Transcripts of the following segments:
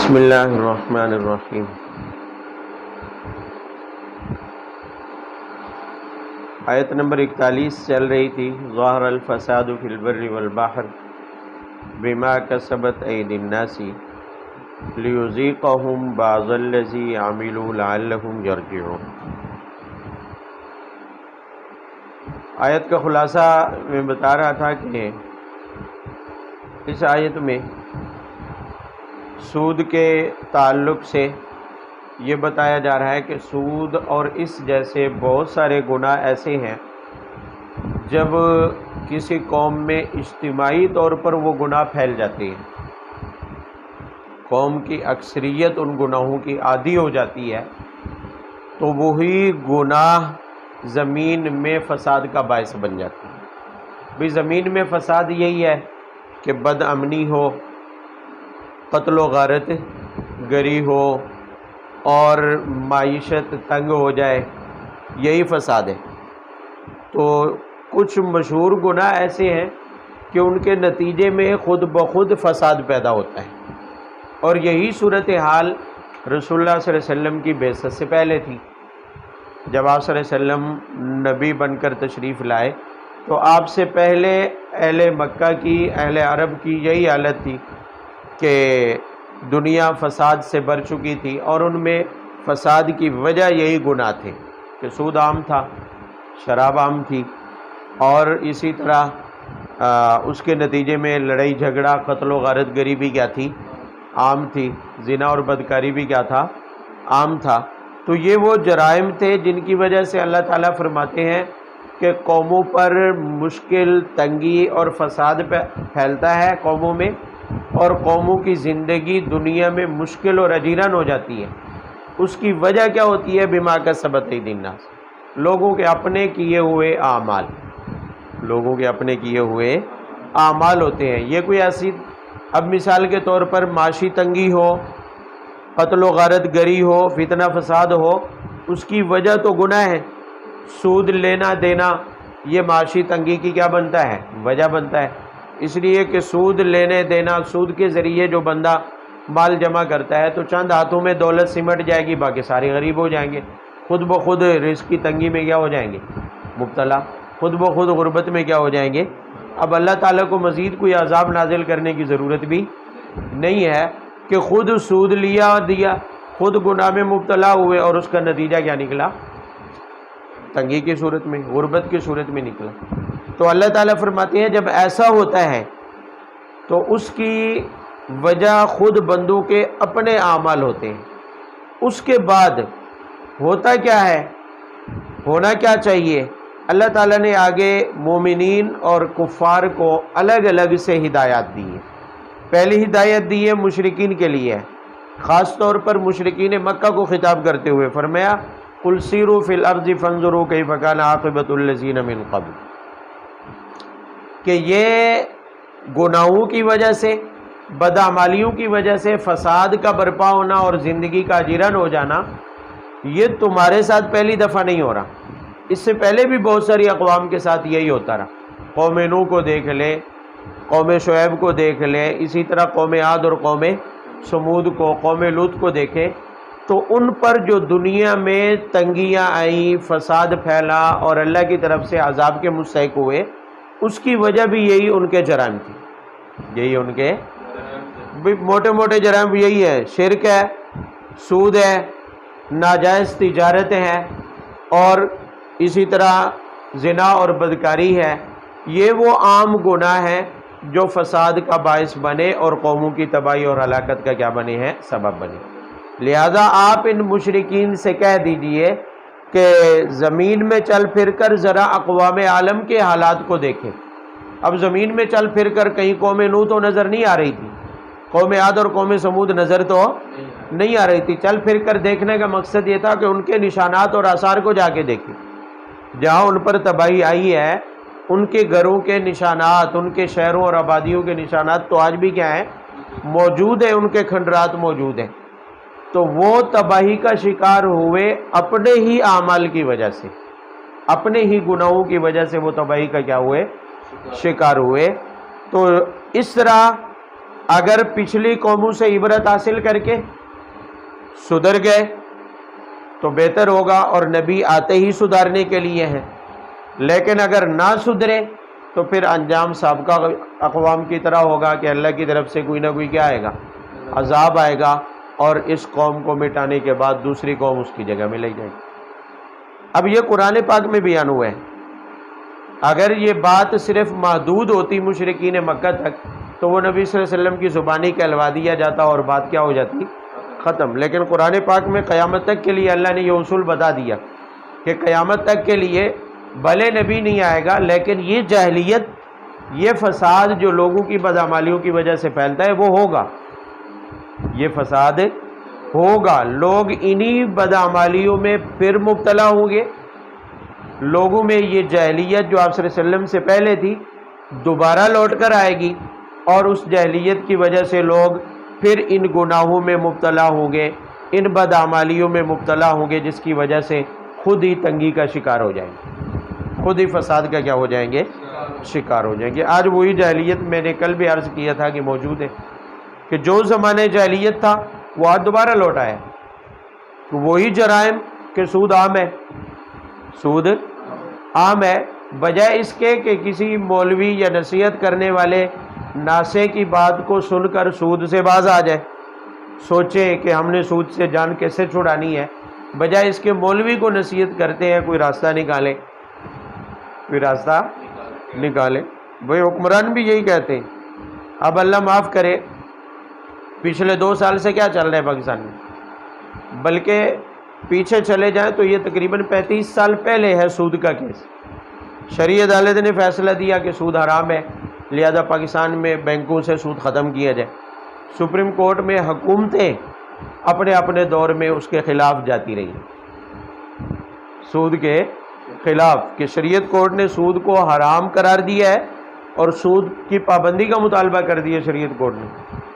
بسم اللہ الرحمن الرحیم۔ آیت نمبر 41 چل رہی تھی۔ ظہر الفساد فی البر والبحر بما کسبت ایدی الناس لیذیقہم بعض الذی عملوا لعلہم یرجعون۔ آیت کا خلاصہ میں بتا رہا تھا کہ اس آیت میں سود کے تعلق سے یہ بتایا جا رہا ہے کہ سود اور اس جیسے بہت سارے گناہ ایسے ہیں جب کسی قوم میں اجتماعی طور پر وہ گناہ پھیل جاتے ہیں، قوم کی اکثریت ان گناہوں کی عادی ہو جاتی ہے، تو وہی گناہ زمین میں فساد کا باعث بن جاتے ہیں۔ بھی زمین میں فساد یہی ہے کہ بد امنی ہو، قتل و غارت گری ہو اور معیشت تنگ ہو جائے، یہی فساد ہے۔ تو کچھ مشہور گناہ ایسے ہیں کہ ان کے نتیجے میں خود بخود فساد پیدا ہوتا ہے، اور یہی صورتحال رسول اللہ صلی اللہ علیہ وسلم کی بعثت سے پہلے تھی۔ جب آپ صلی اللہ علیہ وسلم نبی بن کر تشریف لائے تو آپ سے پہلے اہل مکہ کی، اہل عرب کی یہی حالت تھی کہ دنیا فساد سے بھر چکی تھی، اور ان میں فساد کی وجہ یہی گناہ تھے کہ سود عام تھا، شراب عام تھی، اور اسی طرح اس کے نتیجے میں لڑائی جھگڑا، قتل و غارت گری بھی کیا تھی، عام تھی، زنا اور بدکاری بھی کیا تھا، عام تھا۔ تو یہ وہ جرائم تھے جن کی وجہ سے اللہ تعالیٰ فرماتے ہیں کہ قوموں پر مشکل، تنگی اور فساد پھیلتا ہے قوموں میں، اور قوموں کی زندگی دنیا میں مشکل اور اجیرن ہو جاتی ہے۔ اس کی وجہ کیا ہوتی ہے؟ بما کسبت ایدی الناس، لوگوں کے اپنے کیے ہوئے اعمال، لوگوں کے اپنے کیے ہوئے اعمال ہوتے ہیں۔ یہ کوئی ایسی، اب مثال کے طور پر معاشی تنگی ہو، قتل و غارت گری ہو، فتنہ فساد ہو، اس کی وجہ تو گناہ ہے۔ سود لینا دینا یہ معاشی تنگی کی کیا بنتا ہے؟ وجہ بنتا ہے۔ اس لیے کہ سود لینے دینا، سود کے ذریعے جو بندہ مال جمع کرتا ہے تو چند ہاتھوں میں دولت سمٹ جائے گی، باقی سارے غریب ہو جائیں گے، خود بخود رزق کی تنگی میں کیا ہو جائیں گے؟ مبتلا، خود بخود غربت میں کیا ہو جائیں گے؟ اب اللہ تعالیٰ کو مزید کوئی عذاب نازل کرنے کی ضرورت بھی نہیں ہے کہ خود سود لیا دیا، خود گناہ میں مبتلا ہوئے، اور اس کا نتیجہ کیا نکلا؟ تنگی کی صورت میں، غربت کی صورت میں نکلا۔ تو اللہ تعالیٰ فرماتے ہیں جب ایسا ہوتا ہے تو اس کی وجہ خود بندوں کے اپنے اعمال ہوتے ہیں۔ اس کے بعد ہوتا کیا ہے؟ ہونا کیا چاہیے؟ اللہ تعالیٰ نے آگے مومنین اور کفار کو الگ الگ سے ہدایات دی ہے۔ پہلی ہدایت دی ہے مشرکین کے لیے، خاص طور پر مشرکین مکہ کو خطاب کرتے ہوئے فرمایا قُلْ سِیرُوا فِی الْأَرْضِ فَانظُرُوا کَیْفَ کَانَ عَاقِبَةُ الَّذِینَ مِن قَبْلُ، کہ یہ گناہوں کی وجہ سے، بدعمالیوں کی وجہ سے فساد کا برپا ہونا اور زندگی کا اجیرن ہو جانا، یہ تمہارے ساتھ پہلی دفعہ نہیں ہو رہا، اس سے پہلے بھی بہت ساری اقوام کے ساتھ یہی ہوتا رہا۔ قوم نوح کو دیکھ لے، قوم شعیب کو دیکھ لے، اسی طرح قوم عاد اور قوم سمود کو، قوم لوط کو دیکھے، تو ان پر جو دنیا میں تنگیاں آئیں، فساد پھیلا اور اللہ کی طرف سے عذاب کے مستحق ہوئے، اس کی وجہ بھی یہی ان کے جرائم تھی، یہی ان کے موٹے موٹے جرائم یہی ہے، شرک ہے، سود ہے، ناجائز تجارتیں ہیں، اور اسی طرح زنا اور بدکاری ہے۔ یہ وہ عام گناہ ہیں جو فساد کا باعث بنے اور قوموں کی تباہی اور ہلاکت کا کیا بنے ہیں؟ سبب بنے۔ لہذا آپ ان مشرکین سے کہہ دیجئے کہ زمین میں چل پھر کر ذرا اقوام عالم کے حالات کو دیکھیں۔ اب زمین میں چل پھر کر کہیں قوم نوح تو نظر نہیں آ رہی تھی، قوم عاد اور قوم سمود نظر تو نہیں آ رہی تھی، چل پھر کر دیکھنے کا مقصد یہ تھا کہ ان کے نشانات اور آثار کو جا کے دیکھیں۔ جہاں ان پر تباہی آئی ہے، ان کے گھروں کے نشانات، ان کے شہروں اور آبادیوں کے نشانات تو آج بھی کیا ہیں؟ موجود ہیں، ان کے کھنڈرات موجود ہیں۔ تو وہ تباہی کا شکار ہوئے اپنے ہی اعمال کی وجہ سے، اپنے ہی گناہوں کی وجہ سے وہ تباہی کا کیا ہوئے؟ شکار ہوئے۔ تو اس طرح اگر پچھلی قوموں سے عبرت حاصل کر کے سدھر گئے تو بہتر ہوگا، اور نبی آتے ہی سدھارنے کے لیے ہیں، لیکن اگر نہ سدھرے تو پھر انجام سابقہ اقوام کی طرح ہوگا کہ اللہ کی طرف سے کوئی نہ کوئی کیا آئے گا، عذاب آئے گا، اور اس قوم کو مٹانے کے بعد دوسری قوم اس کی جگہ میں لے جائے گی۔ اب یہ قرآن پاک میں بیان ہوا ہے۔ اگر یہ بات صرف محدود ہوتی مشرکین مکہ تک تو وہ نبی صلی اللہ علیہ وسلم کی زبانی کہلوا دیا جاتا اور بات کیا ہو جاتی، ختم۔ لیکن قرآن پاک میں قیامت تک کے لیے اللہ نے یہ اصول بتا دیا کہ قیامت تک کے لیے بھلے نبی نہیں آئے گا، لیکن یہ جاہلیت، یہ فساد جو لوگوں کی بدعمالیوں کی وجہ سے پھیلتا ہے وہ ہوگا، یہ فساد ہوگا، لوگ انہی بدعمالیوں میں پھر مبتلا ہوں گے، لوگوں میں یہ جاہلیت جو آپ صلی اللہ علیہ وسلم سے پہلے تھی دوبارہ لوٹ کر آئے گی، اور اس جاہلیت کی وجہ سے لوگ پھر ان گناہوں میں مبتلا ہوں گے، ان بدعمالیوں میں مبتلا ہوں گے، جس کی وجہ سے خود ہی تنگی کا شکار ہو جائیں گے، خود ہی فساد کا کیا ہو جائیں گے، شکار ہو جائیں گے۔ آج وہی جاہلیت میں نے کل بھی عرض کیا تھا کہ موجود ہے، کہ جو زمانے جاہلیت تھا وہ آج دوبارہ لوٹ آیا، وہی جرائم کہ سود عام ہے، سود عام ہے، بجائے اس کے کہ کسی مولوی یا نصیحت کرنے والے ناسے کی بات کو سن کر سود سے باز آ جائے، سوچے کہ ہم نے سود سے جان کیسے چھڑانی ہے، بجائے اس کے مولوی کو نصیحت کرتے ہیں کوئی راستہ نکالے، کوئی راستہ نکالے۔ بھائی حکمران بھی یہی کہتے ہیں۔ اب اللہ معاف کرے، پچھلے 2 سال سے کیا چل رہا ہے پاکستان میں، بلکہ پیچھے چلے جائیں تو یہ تقریباً 35 سال پہلے ہے سود کا کیس۔ شرعی عدالت نے فیصلہ دیا کہ سود حرام ہے، لہذا پاکستان میں بینکوں سے سود ختم کیا جائے۔ سپریم کورٹ میں حکومتیں اپنے اپنے دور میں اس کے خلاف جاتی رہی، سود کے خلاف، کہ شریعت کورٹ نے سود کو حرام قرار دیا ہے اور سود کی پابندی کا مطالبہ کر دیا شریعت کورٹ نے،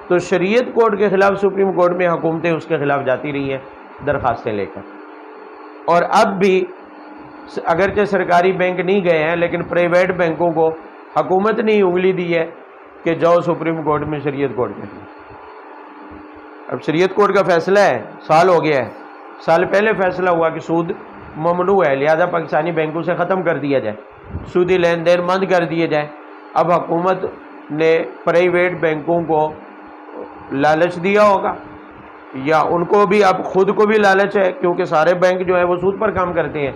تو شریعت کورٹ کے خلاف سپریم کورٹ میں حکومتیں اس کے خلاف جاتی رہی ہیں درخواستیں لے کر۔ اور اب بھی اگرچہ سرکاری بینک نہیں گئے ہیں، لیکن پرائیویٹ بینکوں کو حکومت نے انگلی دی ہے کہ جاؤ سپریم کورٹ میں شریعت کورٹ میں۔ اب شریعت کورٹ کا فیصلہ ہے، سال ہو گیا ہے، سال پہلے فیصلہ ہوا کہ سود ممنوع ہے، لہذا پاکستانی بینکوں سے ختم کر دیا جائے، سودی لین دین بند کر دیے جائیں۔ اب حکومت نے پرائیویٹ بینکوں کو لالچ دیا ہوگا، یا ان کو بھی اب خود کو بھی لالچ ہے، کیونکہ سارے بینک جو ہے وہ سود پر کام کرتے ہیں،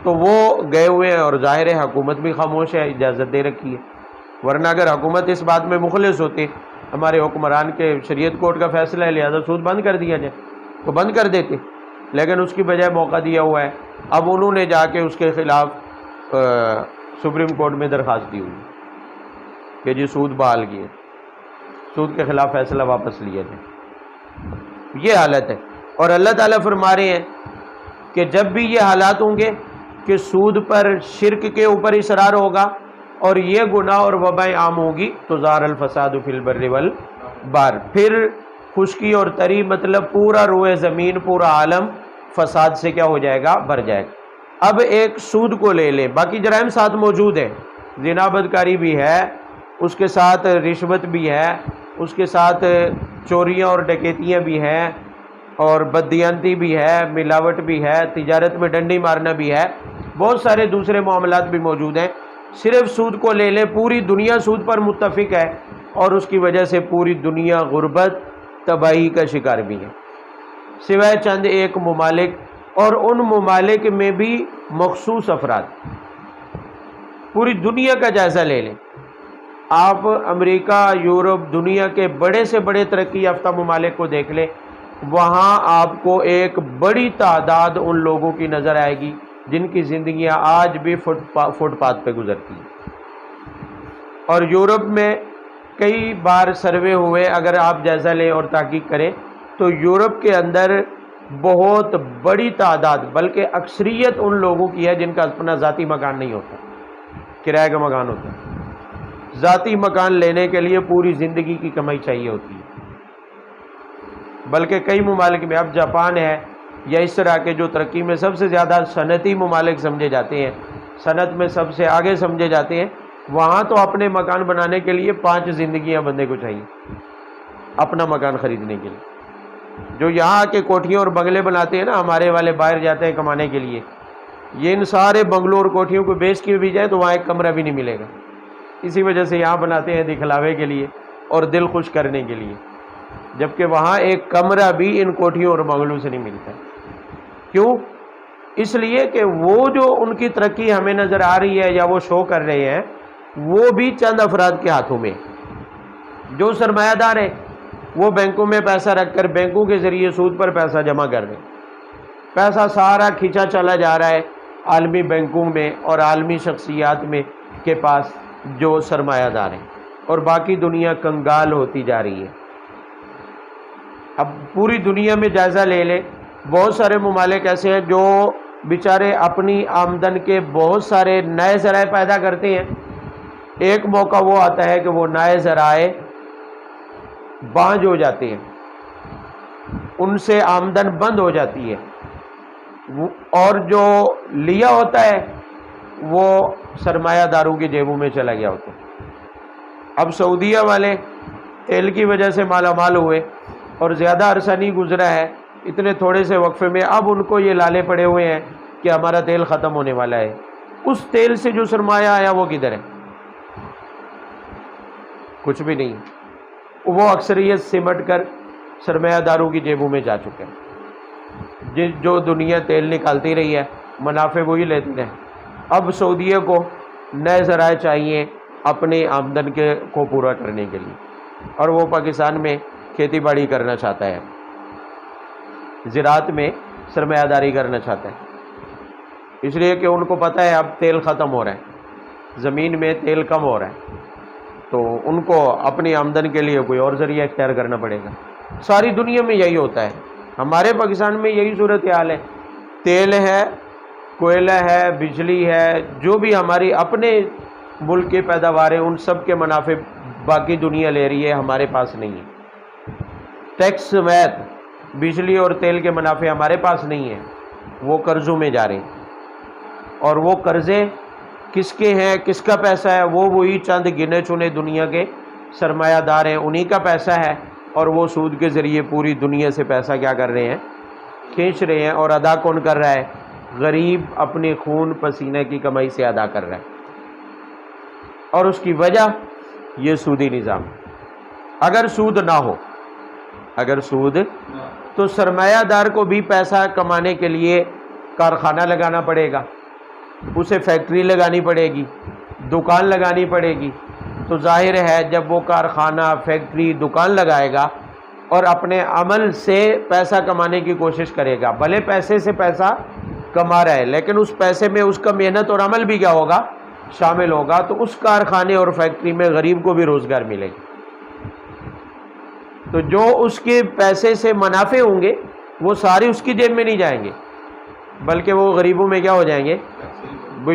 تو وہ گئے ہوئے ہیں، اور ظاہر ہے حکومت بھی خاموش ہے، اجازت دے رکھی ہے۔ ورنہ اگر حکومت اس بات میں مخلص ہوتی، ہمارے حکمران کے شریعت کورٹ کا فیصلہ ہے لہذا سود بند کر دیا جائے، تو بند کر دیتے، لیکن اس کی بجائے موقع دیا ہوا ہے۔ اب انہوں نے جا کے اس کے خلاف سپریم کورٹ میں درخواست دی ہوئی کہ جی سود بحال کیے، سود کے خلاف فیصلہ واپس لیا جائے۔ یہ حالت ہے، اور اللہ تعالیٰ فرما رہے ہیں کہ جب بھی یہ حالات ہوں گے کہ سود پر شرک کے اوپر اصرار ہوگا اور یہ گناہ اور وبائیں عام ہوگی، تو ظہر الفساد فی البر والبحر، پھر خشکی اور تری، مطلب پورا روئے زمین، پورا عالم فساد سے کیا ہو جائے گا، بھر جائے گا۔ اب ایک سود کو لے لیں، باقی جرائم ساتھ موجود ہے، زنا بدکاری بھی ہے، اس کے ساتھ رشوت بھی ہے، اس کے ساتھ چوریاں اور ڈکیتیاں بھی ہیں، اور بددیانتی بھی ہے، ملاوٹ بھی ہے، تجارت میں ڈنڈی مارنا بھی ہے، بہت سارے دوسرے معاملات بھی موجود ہیں۔ صرف سود کو لے لیں، پوری دنیا سود پر متفق ہے، اور اس کی وجہ سے پوری دنیا غربت، تباہی کا شکار بھی ہے، سوائے چند ایک ممالک، اور ان ممالک میں بھی مخصوص افراد۔ پوری دنیا کا جائزہ لے لیں آپ، امریکہ، یورپ، دنیا کے بڑے سے بڑے ترقی یافتہ ممالک کو دیکھ لیں، وہاں آپ کو ایک بڑی تعداد ان لوگوں کی نظر آئے گی جن کی زندگیاں آج بھی فٹ پاتھ پہ گزرتی ہیں۔ اور یورپ میں کئی بار سروے ہوئے، اگر آپ جائزہ لیں اور تحقیق کریں تو یورپ کے اندر بہت بڑی تعداد، بلکہ اکثریت ان لوگوں کی ہے جن کا اپنا ذاتی مکان نہیں ہوتا، کرایہ کا مکان ہوتا ہے۔ ذاتی مکان لینے کے لیے پوری زندگی کی کمائی چاہیے ہوتی ہے، بلکہ کئی ممالک میں، اب جاپان ہے یا اس طرح کے جو ترقی میں سب سے زیادہ صنعتی ممالک سمجھے جاتے ہیں، صنعت میں سب سے آگے سمجھے جاتے ہیں، وہاں تو اپنے مکان بنانے کے لیے 5 زندگیاں بندے کو چاہیے، اپنا مکان خریدنے کے لیے۔ جو یہاں آ کے کوٹھیاں اور بنگلے بناتے ہیں نا، ہمارے والے باہر جاتے ہیں کمانے کے لیے، یہ ان سارے بنگلوں اور کوٹھیوں کو بیچ کے بھی جائے تو وہاں ایک کمرہ بھی نہیں ملے گا۔ اسی وجہ سے یہاں بناتے ہیں دکھلاوے کے لیے اور دل خوش کرنے کے لیے، جبکہ وہاں ایک کمرہ بھی ان کوٹھیوں اور بنگلوں سے نہیں ملتا ہے۔ کیوں؟ اس لیے کہ وہ جو ان کی ترقی ہمیں نظر آ رہی ہے یا وہ شو کر رہے ہیں، وہ بھی چند افراد کے ہاتھوں میں۔ جو سرمایہ دار ہے وہ بینکوں میں پیسہ رکھ کر بینکوں کے ذریعے سود پر پیسہ جمع کر رہے ہیں، پیسہ سارا کھینچا چلا جا رہا ہے عالمی بینکوں میں اور عالمی شخصیات میں کے پاس جو سرمایہ دار ہیں، اور باقی دنیا کنگال ہوتی جا رہی ہے۔ اب پوری دنیا میں جائزہ لے لے، بہت سارے ممالک ایسے ہیں جو بیچارے اپنی آمدن کے بہت سارے نئے ذرائع پیدا کرتے ہیں، ایک موقع وہ آتا ہے کہ وہ نئے ذرائع بانجھ ہو جاتے ہیں، ان سے آمدن بند ہو جاتی ہے، اور جو لیا ہوتا ہے وہ سرمایہ داروں کی جیبوں میں چلا گیا ہوتا ہے۔ اب سعودیہ والے تیل کی وجہ سے مالا مال ہوئے اور زیادہ عرصہ نہیں گزرا ہے، اتنے تھوڑے سے وقفے میں اب ان کو یہ لالے پڑے ہوئے ہیں کہ ہمارا تیل ختم ہونے والا ہے۔ اس تیل سے جو سرمایہ آیا وہ کدھر ہے؟ کچھ بھی نہیں، وہ اکثریت سمٹ کر سرمایہ داروں کی جیبوں میں جا چکے ہیں۔ جو دنیا تیل نکالتی رہی ہے، منافع وہی لیتے رہے۔ اب سعودیہ کو نئے ذرائع چاہیے اپنی آمدن کو پورا کرنے کے لیے، اور وہ پاکستان میں کھیتی باڑی کرنا چاہتا ہے، زراعت میں سرمایہ داری کرنا چاہتا ہے، اس لیے کہ ان کو پتہ ہے اب تیل ختم ہو رہا ہے، زمین میں تیل کم ہو رہا ہے، تو ان کو اپنی آمدن کے لیے کوئی اور ذریعہ اختیار کرنا پڑے گا۔ ساری دنیا میں یہی ہوتا ہے، ہمارے پاکستان میں یہی صورتحال ہے۔ تیل ہے، کوئلہ ہے، بجلی ہے، جو بھی ہماری اپنے ملک کی پیداوار ہے، ان سب کے منافع باقی دنیا لے رہی ہے، ہمارے پاس نہیں ہے۔ ٹیکس سمیت بجلی اور تیل کے منافع ہمارے پاس نہیں ہیں، وہ قرضوں میں جا رہے ہیں، اور وہ قرضے کس کے ہیں، کس کا پیسہ ہے؟ وہی چند گنے چنے دنیا کے سرمایہ دار ہیں، انہی کا پیسہ ہے، اور وہ سود کے ذریعے پوری دنیا سے پیسہ کیا کر رہے ہیں؟ کھینچ رہے ہیں۔ اور ادا کون کر رہا ہے؟ غریب اپنے خون پسینے کی کمائی سے ادا کر رہا ہے، اور اس کی وجہ یہ سودی نظام۔ اگر سود نہ ہو، اگر سود، تو سرمایہ دار کو بھی پیسہ کمانے کے لیے کارخانہ لگانا پڑے گا، اسے فیکٹری لگانی پڑے گی، دکان لگانی پڑے گی، تو ظاہر ہے جب وہ کارخانہ، فیکٹری، دکان لگائے گا اور اپنے عمل سے پیسہ کمانے کی کوشش کرے گا، بھلے پیسے سے پیسہ کما رہا ہے لیکن اس پیسے میں اس کا محنت اور عمل بھی کیا ہوگا؟ شامل ہوگا، تو اس کارخانے اور فیکٹری میں غریب کو بھی روزگار ملے گا۔ تو جو اس کے پیسے سے منافع ہوں گے وہ سارے اس کی جیب میں نہیں جائیں گے، بلکہ وہ غریبوں میں کیا ہو جائیں گے؟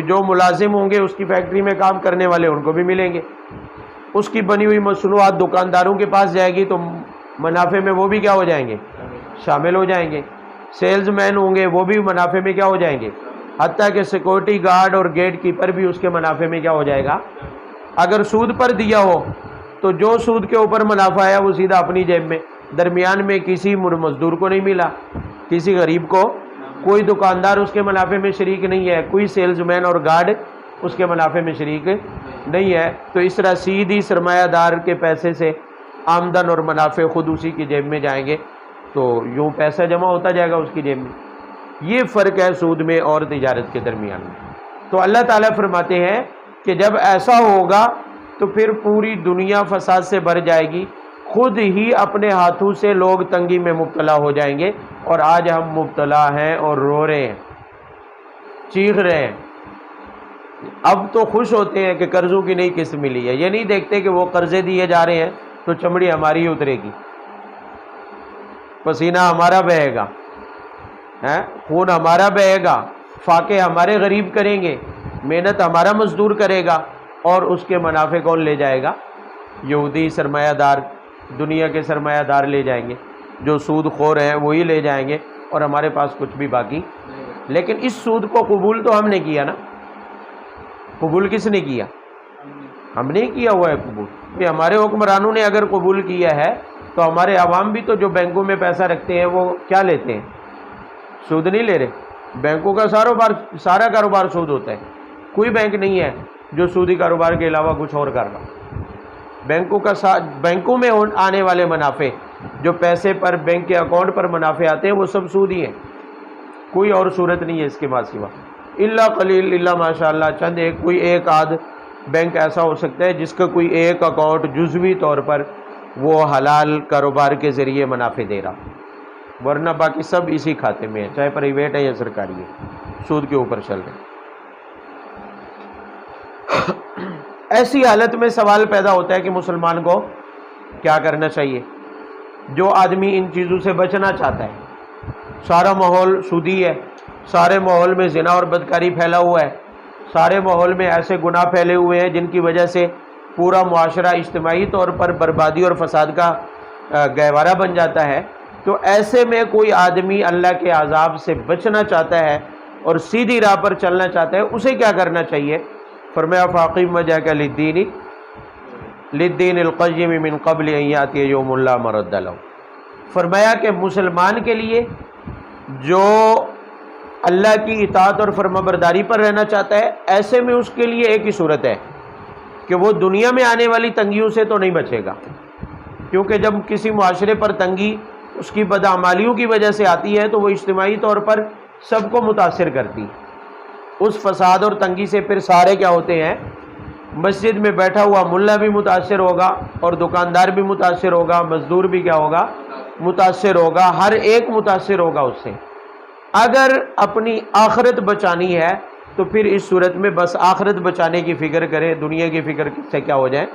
جو ملازم ہوں گے اس کی فیکٹری میں کام کرنے والے، ان کو بھی ملیں گے، اس کی بنی ہوئی مصنوعات دکانداروں کے پاس جائے گی تو منافع میں وہ بھی کیا ہو جائیں گے؟ شامل ہو جائیں گے۔ سیلز مین ہوں گے وہ بھی منافع میں کیا ہو جائیں گے؟ حتیٰ کہ سیکورٹی گارڈ اور گیٹ کیپر بھی اس کے منافع میں کیا ہو جائے گا؟ اگر سود پر دیا ہو تو جو سود کے اوپر منافع ہے وہ سیدھا اپنی جیب میں، درمیان میں کسی مزدور کو نہیں ملا، کسی غریب کو، کوئی دکاندار اس کے منافع میں شریک نہیں ہے، کوئی سیلز مین اور گارڈ اس کے منافع میں شریک نہیں ہے۔ تو اس طرح سیدھی سرمایہ دار کے پیسے سے آمدن اور منافع خود اسی کی جیب میں جائیں گے، تو یوں پیسہ جمع ہوتا جائے گا اس کی جیب میں۔ یہ فرق ہے سود میں اور تجارت کے درمیان میں۔ تو اللہ تعالیٰ فرماتے ہیں کہ جب ایسا ہوگا تو پھر پوری دنیا فساد سے بھر جائے گی، خود ہی اپنے ہاتھوں سے لوگ تنگی میں مبتلا ہو جائیں گے، اور آج ہم مبتلا ہیں اور رو رہے ہیں، چیخ رہے ہیں۔ اب تو خوش ہوتے ہیں کہ قرضوں کی نئی قسط ملی ہے، یہ نہیں دیکھتے کہ وہ قرضے دیے جا رہے ہیں تو چمڑی ہماری ہی اترے گی، پسینہ ہمارا بہے گا، خون ہمارا بہے گا، فاقے ہمارے غریب کریں گے، محنت ہمارا مزدور کرے گا، اور اس کے منافع کون لے جائے گا؟ یہودی سرمایہ دار، دنیا کے سرمایہ دار لے جائیں گے، جو سود خور ہیں وہی لے جائیں گے، اور ہمارے پاس کچھ بھی باقی۔ لیکن اس سود کو قبول تو ہم نے کیا نا، قبول کس نے کیا؟ ہم نے کیا ہوا ہے قبول، کہ ہمارے حکمرانوں نے اگر قبول کیا ہے تو ہمارے عوام بھی تو جو بینکوں میں پیسہ رکھتے ہیں وہ کیا لیتے ہیں؟ سود نہیں لے رہے۔ بینکوں کا سارا کاروبار سود ہوتا ہے، کوئی بینک نہیں ہے جو سودی کاروبار کے علاوہ کچھ اور کر رہا۔ بینکوں میں آنے والے منافع، جو پیسے پر بینک کے اکاؤنٹ پر منافع آتے ہیں، وہ سب سودی ہیں، کوئی اور صورت نہیں ہے اس کے ماں سوا، الا قلیل، الا ماشاء اللہ چند کوئی ایک آدھ بینک ایسا ہو سکتا ہے جس کا کوئی ایک اکاؤنٹ جزوی طور پر وہ حلال کاروبار کے ذریعے منافع دے رہا، ورنہ باقی سب اسی کھاتے میں ہے، چاہے پرائیویٹ ہے یا سرکاری ہے، سود کے اوپر چل رہے ہیں۔ ایسی حالت میں سوال پیدا ہوتا ہے کہ مسلمان کو کیا کرنا چاہیے؟ جو آدمی ان چیزوں سے بچنا چاہتا ہے، سارا ماحول سودی ہے، سارے ماحول میں زنا اور بدکاری پھیلا ہوا ہے، سارے ماحول میں ایسے گناہ پھیلے ہوئے ہیں جن کی وجہ سے پورا معاشرہ اجتماعی طور پر بربادی اور فساد کا گہوارہ بن جاتا ہے، تو ایسے میں کوئی آدمی اللہ کے عذاب سے بچنا چاہتا ہے اور سیدھی راہ پر چلنا چاہتا ہے، اسے کیا کرنا چاہیے؟ فرمایا فاقم وجہک للدین القیم من قبل ان یاتی یوم لا مرد لہ۔ فرمایا کہ مسلمان کے لیے جو اللہ کی اطاعت اور فرمانبرداری پر رہنا چاہتا ہے، ایسے میں اس کے لیے ایک ہی صورت ہے کہ وہ دنیا میں آنے والی تنگیوں سے تو نہیں بچے گا، کیونکہ جب کسی معاشرے پر تنگی اس کی بدعمالیوں کی وجہ سے آتی ہے تو وہ اجتماعی طور پر سب کو متاثر کرتی ہے۔ اس فساد اور تنگی سے پھر سارے کیا ہوتے ہیں؟ مسجد میں بیٹھا ہوا ملا بھی متاثر ہوگا اور دکاندار بھی متاثر ہوگا، مزدور بھی کیا ہوگا؟ متاثر ہوگا، ہر ایک متاثر ہوگا اس سے۔ اگر اپنی آخرت بچانی ہے تو پھر اس صورت میں بس آخرت بچانے کی فکر کرے، دنیا کی فکر سے کیا ہو جائے؟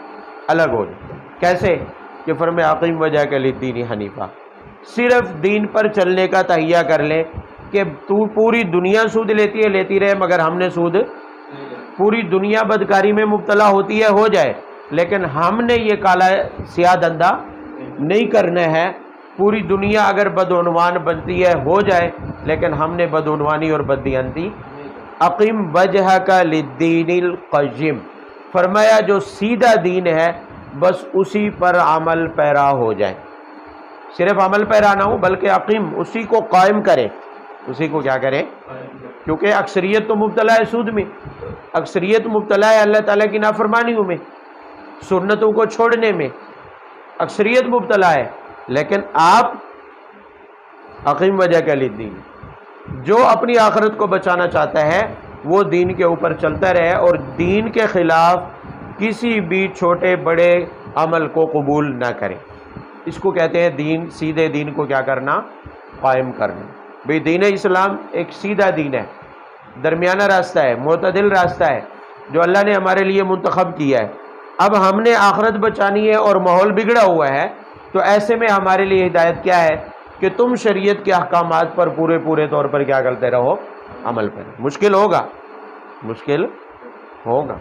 الگ ہو جائے۔ کیسے؟ کہ فرمایا اقیم وجہک للدین حنیفہ، صرف دین پر چلنے کا تہیہ کر لے کہ تو پوری دنیا سود لیتی رہے، مگر ہم نے سود، پوری دنیا بدکاری میں مبتلا ہوتی ہے، ہو جائے، لیکن ہم نے یہ کالا سیاہ دھندا نہیں کرنا ہے۔ پوری دنیا اگر بدعنوان بنتی ہے، ہو جائے، لیکن ہم نے بدعنوانی اور بددیانتی۔ اقیم وجہک للدین القیم، فرمایا جو سیدھا دین ہے بس اسی پر عمل پیرا ہو جائے، صرف عمل پیرا نہ ہو بلکہ اقیم، اسی کو قائم کرے، اسی کو کیا کرے؟ کیونکہ اکثریت تو مبتلا ہے سود میں، اکثریت مبتلا ہے اللہ تعالیٰ کی نافرمانیوں میں، سنتوں کو چھوڑنے میں، اکثریت مبتلا ہے، لیکن آپ اقیم وجہک للدین، جو اپنی آخرت کو بچانا چاہتا ہے وہ دین کے اوپر چلتا رہے اور دین کے خلاف کسی بھی چھوٹے بڑے عمل کو قبول نہ کرے۔ اس کو کہتے ہیں دین، سیدھے دین کو کیا کرنا؟ قائم کرنا۔ بھئی دین اسلام ایک سیدھا دین ہے، درمیانہ راستہ ہے، معتدل راستہ ہے جو اللہ نے ہمارے لیے منتخب کیا ہے۔ اب ہم نے آخرت بچانی ہے اور ماحول بگڑا ہوا ہے، تو ایسے میں ہمارے لیے ہدایت کیا ہے کہ تم شریعت کے احکامات پر پورے طور پر کیا کرتے رہو؟ عمل پر۔ مشکل ہوگا، مشکل ہوگا۔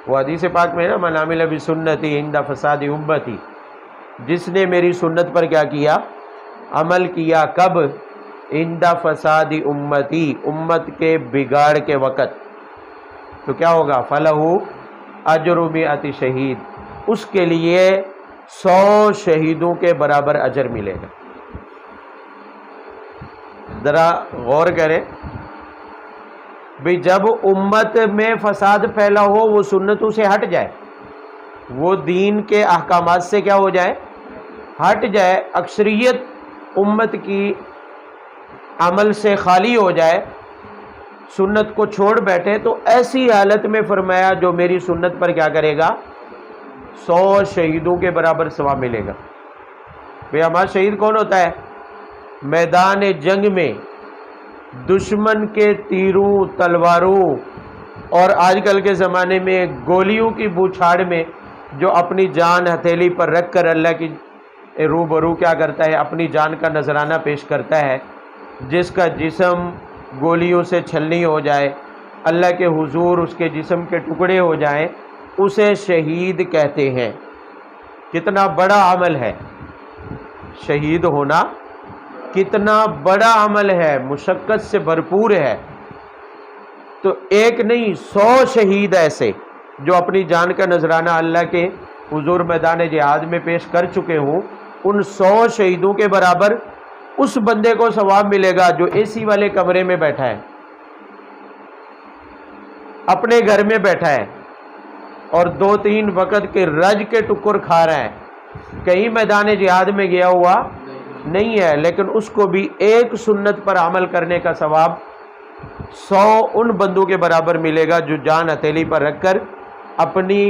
وہ حدیث پاک میں ہے نا، من عمل بسنتی عند فساد امتی، جس نے میری سنت پر کیا کیا؟ عمل کیا۔ کب؟ عند فساد امتی، امت کے بگاڑ کے وقت، تو کیا ہوگا؟ فلہ اجر 100 شہید، اس کے لیے 100 شہیدوں کے برابر اجر ملے گا۔ ذرا غور کریں بھئی، جب امت میں فساد پھیلا ہو، وہ سنتوں سے ہٹ جائے، وہ دین کے احکامات سے کیا ہو جائے؟ ہٹ جائے، اکثریت امت کی عمل سے خالی ہو جائے، سنت کو چھوڑ بیٹھے، تو ایسی حالت میں فرمایا جو میری سنت پر کیا کرے گا؟ 100 شہیدوں کے برابر ثواب ملے گا۔ بھئی ہمارا شہید کون ہوتا ہے؟ میدان جنگ میں دشمن کے تیروں، تلواروں اور آج کل کے زمانے میں گولیوں کی بوچھاڑ میں جو اپنی جان ہتھیلی پر رکھ کر اللہ کی روبرو کیا کرتا ہے؟ اپنی جان کا نذرانہ پیش کرتا ہے، جس کا جسم گولیوں سے چھلنی ہو جائے، اللہ کے حضور اس کے جسم کے ٹکڑے ہو جائیں، اسے شہید کہتے ہیں۔ کتنا بڑا عمل ہے شہید ہونا، کتنا بڑا عمل ہے، مشقت سے بھرپور ہے۔ تو ایک نہیں، 100 شہید ایسے جو اپنی جان کا نذرانہ اللہ کے حضور میدان جہاد میں پیش کر چکے ہوں، ان 100 شہیدوں کے برابر اس بندے کو ثواب ملے گا جو اے سی والے کمرے میں بیٹھا ہے، اپنے گھر میں بیٹھا ہے اور 2-3 وقت کے رج کے ٹکر کھا رہا ہے، کہیں میدان جہاد میں گیا ہوا نہیں ہے، لیکن اس کو بھی ایک سنت پر عمل کرنے کا ثواب 100 ان بندوں کے برابر ملے گا جو جان ہتھیلی پر رکھ کر اپنی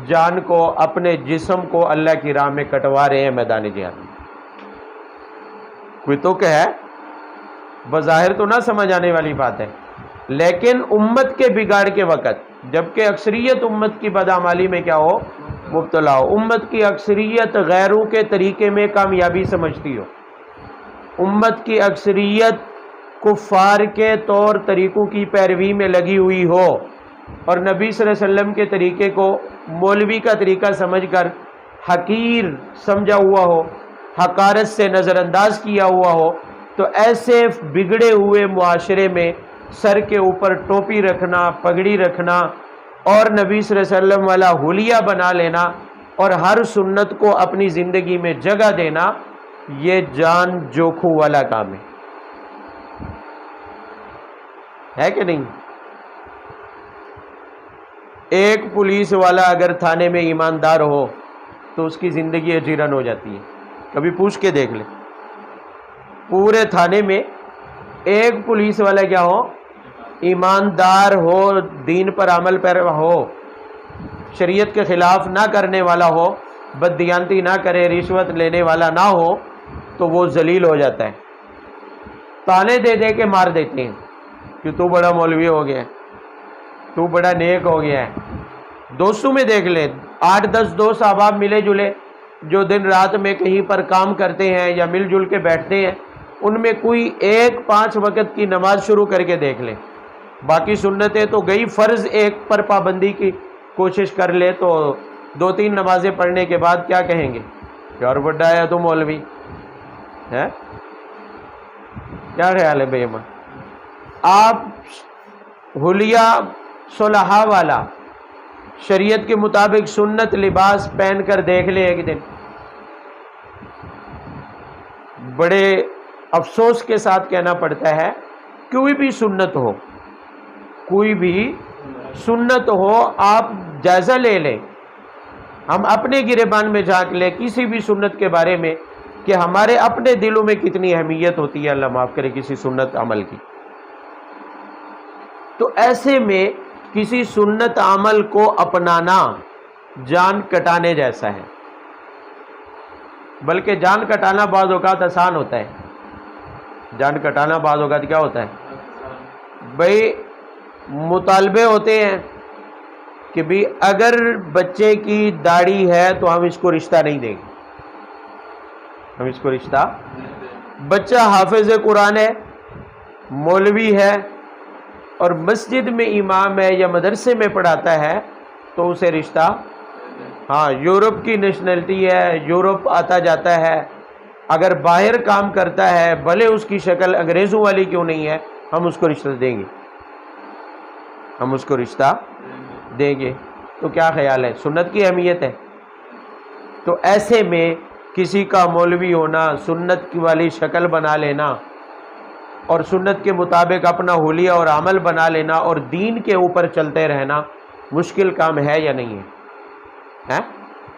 جان کو، اپنے جسم کو اللہ کی راہ میں کٹوا رہے ہیں میدان جہاد میں۔ کوئی تو کہ ہے، بظاہر تو نہ سمجھ آنے والی بات ہے، لیکن امت کے بگاڑ کے وقت، جبکہ اکثریت امت کی بدعمالی میں کیا ہو، مبتلا ہو، امت کی اکثریت غیروں کے طریقے میں کامیابی سمجھتی ہو، امت کی اکثریت کفار کے طور طریقوں کی پیروی میں لگی ہوئی ہو اور نبی صلی اللہ علیہ وسلم کے طریقے کو مولوی کا طریقہ سمجھ کر حقیر سمجھا ہوا ہو، حقارت سے نظر انداز کیا ہوا ہو، تو ایسے بگڑے ہوئے معاشرے میں سر کے اوپر ٹوپی رکھنا، پگڑی رکھنا اور نبی صلی اللہ علیہ وسلم والا حلیہ بنا لینا اور ہر سنت کو اپنی زندگی میں جگہ دینا، یہ جان جوکھوں والا کام ہے کہ نہیں؟ ایک پولیس والا اگر تھانے میں ایماندار ہو تو اس کی زندگی اجیرن ہو جاتی ہے، کبھی پوچھ کے دیکھ لیں، پورے تھانے میں ایک پولیس والا کیا ہو، ایماندار ہو، دین پر عمل پیرا ہو، شریعت کے خلاف نہ کرنے والا ہو، بددیانتی نہ کرے، رشوت لینے والا نہ ہو، تو وہ ذلیل ہو جاتا ہے، تانے دے دے کے مار دیتے ہیں کہ تو بڑا مولوی ہو گیا ہے، تو بڑا نیک ہو گیا ہے۔ دوستوں میں دیکھ لیں، 8-10 دوست احباب ملے جلے جو دن رات میں کہیں پر کام کرتے ہیں یا مل جل کے بیٹھتے ہیں، ان میں کوئی ایک 5 وقت کی نماز شروع کر کے دیکھ لیں، باقی سنتیں تو گئی، فرض ایک پر پابندی کی کوشش کر لے تو 2-3 نمازیں پڑھنے کے بعد کیا کہیں گے، یار بڑا ہے تو مولوی ہے۔ کیا خیال ہے بھائی؟ آپ حلیہ صلحہ والا شریعت کے مطابق سنت لباس پہن کر دیکھ لے ایک دن، بڑے افسوس کے ساتھ کہنا پڑتا ہے، کوئی بھی سنت ہو، کوئی بھی سنت ہو، آپ جائزہ لے لیں، ہم اپنے گریبان میں جھانک لیں کسی بھی سنت کے بارے میں کہ ہمارے اپنے دلوں میں کتنی اہمیت ہوتی ہے، اللہ معاف کرے، کسی سنت عمل کی۔ تو ایسے میں کسی سنت عمل کو اپنانا جان کٹانے جیسا ہے، بلکہ جان کٹانا بعض اوقات آسان ہوتا ہے، جان کٹانا بعض اوقات کیا ہوتا ہے بھائی، مطالبے ہوتے ہیں کہ بھی اگر بچے کی داڑھی ہے تو ہم اس کو رشتہ نہیں دیں گے، ہم اس کو رشتہ، بچہ حافظ قرآن ہے، مولوی ہے اور مسجد میں امام ہے یا مدرسے میں پڑھاتا ہے تو اسے رشتہ، ہاں یورپ کی نیشنلٹی ہے، یورپ آتا جاتا ہے، اگر باہر کام کرتا ہے بھلے اس کی شکل انگریزوں والی کیوں نہیں ہے، ہم اس کو رشتہ دیں گے، ہم اس کو رشتہ دیں گے۔ تو کیا خیال ہے، سنت کی اہمیت ہے۔ تو ایسے میں کسی کا مولوی ہونا، سنت کی والی شکل بنا لینا اور سنت کے مطابق اپنا حلیہ اور عمل بنا لینا اور دین کے اوپر چلتے رہنا مشکل کام ہے یا نہیں ہے؟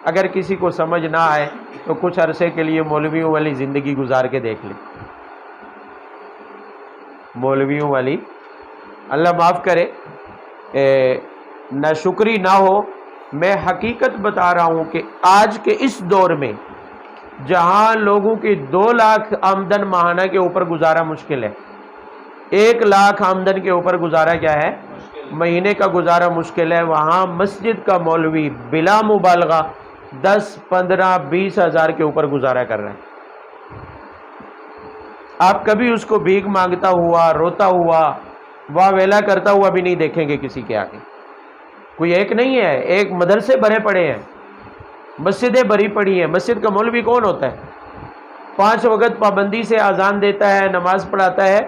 اگر کسی کو سمجھ نہ آئے تو کچھ عرصے کے لیے مولویوں والی زندگی گزار کے دیکھ لیں، مولویوں والی، اللہ معاف کرے، ناشکری نہ ہو، میں حقیقت بتا رہا ہوں کہ آج کے اس دور میں جہاں لوگوں کی 2 لاکھ آمدن ماہانہ کے اوپر گزارا مشکل ہے، 1 لاکھ آمدن کے اوپر گزارا کیا ہے، مہینے کا گزارا مشکل ہے، وہاں مسجد کا مولوی بلا مبالغہ 10, 15, 20 ہزار کے اوپر گزارا کر رہا ہے۔ آپ کبھی اس کو بھیک مانگتا ہوا، روتا ہوا، واہ ویلا کرتا ہوا بھی نہیں دیکھیں گے کسی کے آگے۔ کوئی ایک نہیں ہے، ایک مدرسے بھرے پڑے ہیں، مسجدیں بھری پڑی ہیں۔ مسجد کا مولوی کون ہوتا ہے؟ 5 وقت پابندی سے اذان دیتا ہے، نماز پڑھاتا ہے،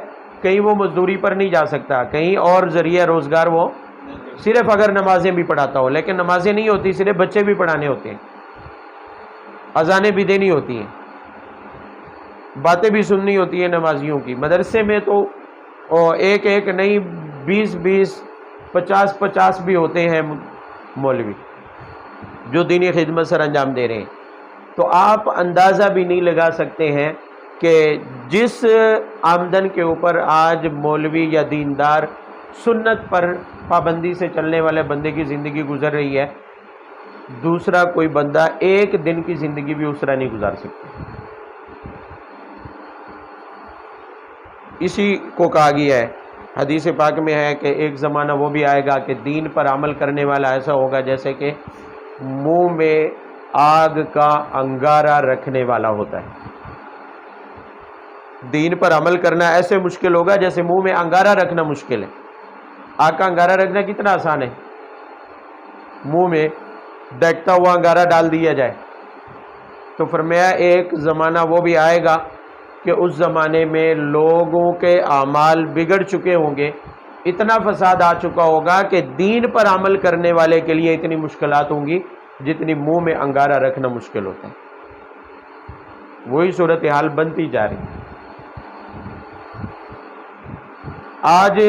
کہیں وہ مزدوری پر نہیں جا سکتا، کہیں اور ذریعہ روزگار وہ صرف اگر نمازیں بھی پڑھاتا ہو، لیکن نمازیں نہیں ہوتی، صرف بچے بھی پڑھانے ہوتے ہیں، اذانیں بھی دینی ہوتی ہیں، باتیں بھی سننی ہوتی ہیں نمازیوں کی۔ مدرسے میں تو ایک ایک نہیں 20 50 بھی ہوتے ہیں مولوی جو دینی خدمت سر انجام دے رہے ہیں۔ تو آپ اندازہ بھی نہیں لگا سکتے ہیں کہ جس آمدن کے اوپر آج مولوی یا دیندار سنت پر پابندی سے چلنے والے بندے کی زندگی گزر رہی ہے، دوسرا کوئی بندہ ایک دن کی زندگی بھی اس طرح نہیں گزار سکتا۔ اسی کو کہا گیا ہے، حدیث پاک میں ہے کہ ایک زمانہ وہ بھی آئے گا کہ دین پر عمل کرنے والا ایسا ہوگا جیسے کہ منہ میں آگ کا انگارہ رکھنے والا ہوتا ہے۔ دین پر عمل کرنا ایسے مشکل ہوگا جیسے منہ میں انگارہ رکھنا مشکل ہے۔ آگ کا انگارہ رکھنا کتنا آسان ہے، منہ میں دیکھتا ہوا انگارہ ڈال دیا جائے۔ تو فرمایا ایک زمانہ وہ بھی آئے گا کہ اس زمانے میں لوگوں کے اعمال بگڑ چکے ہوں گے، اتنا فساد آ چکا ہوگا کہ دین پر عمل کرنے والے کے لیے اتنی مشکلات ہوں گی جتنی منہ میں انگارہ رکھنا مشکل ہوتا ہے۔ وہی صورتحال بنتی جا رہی ہے۔ آج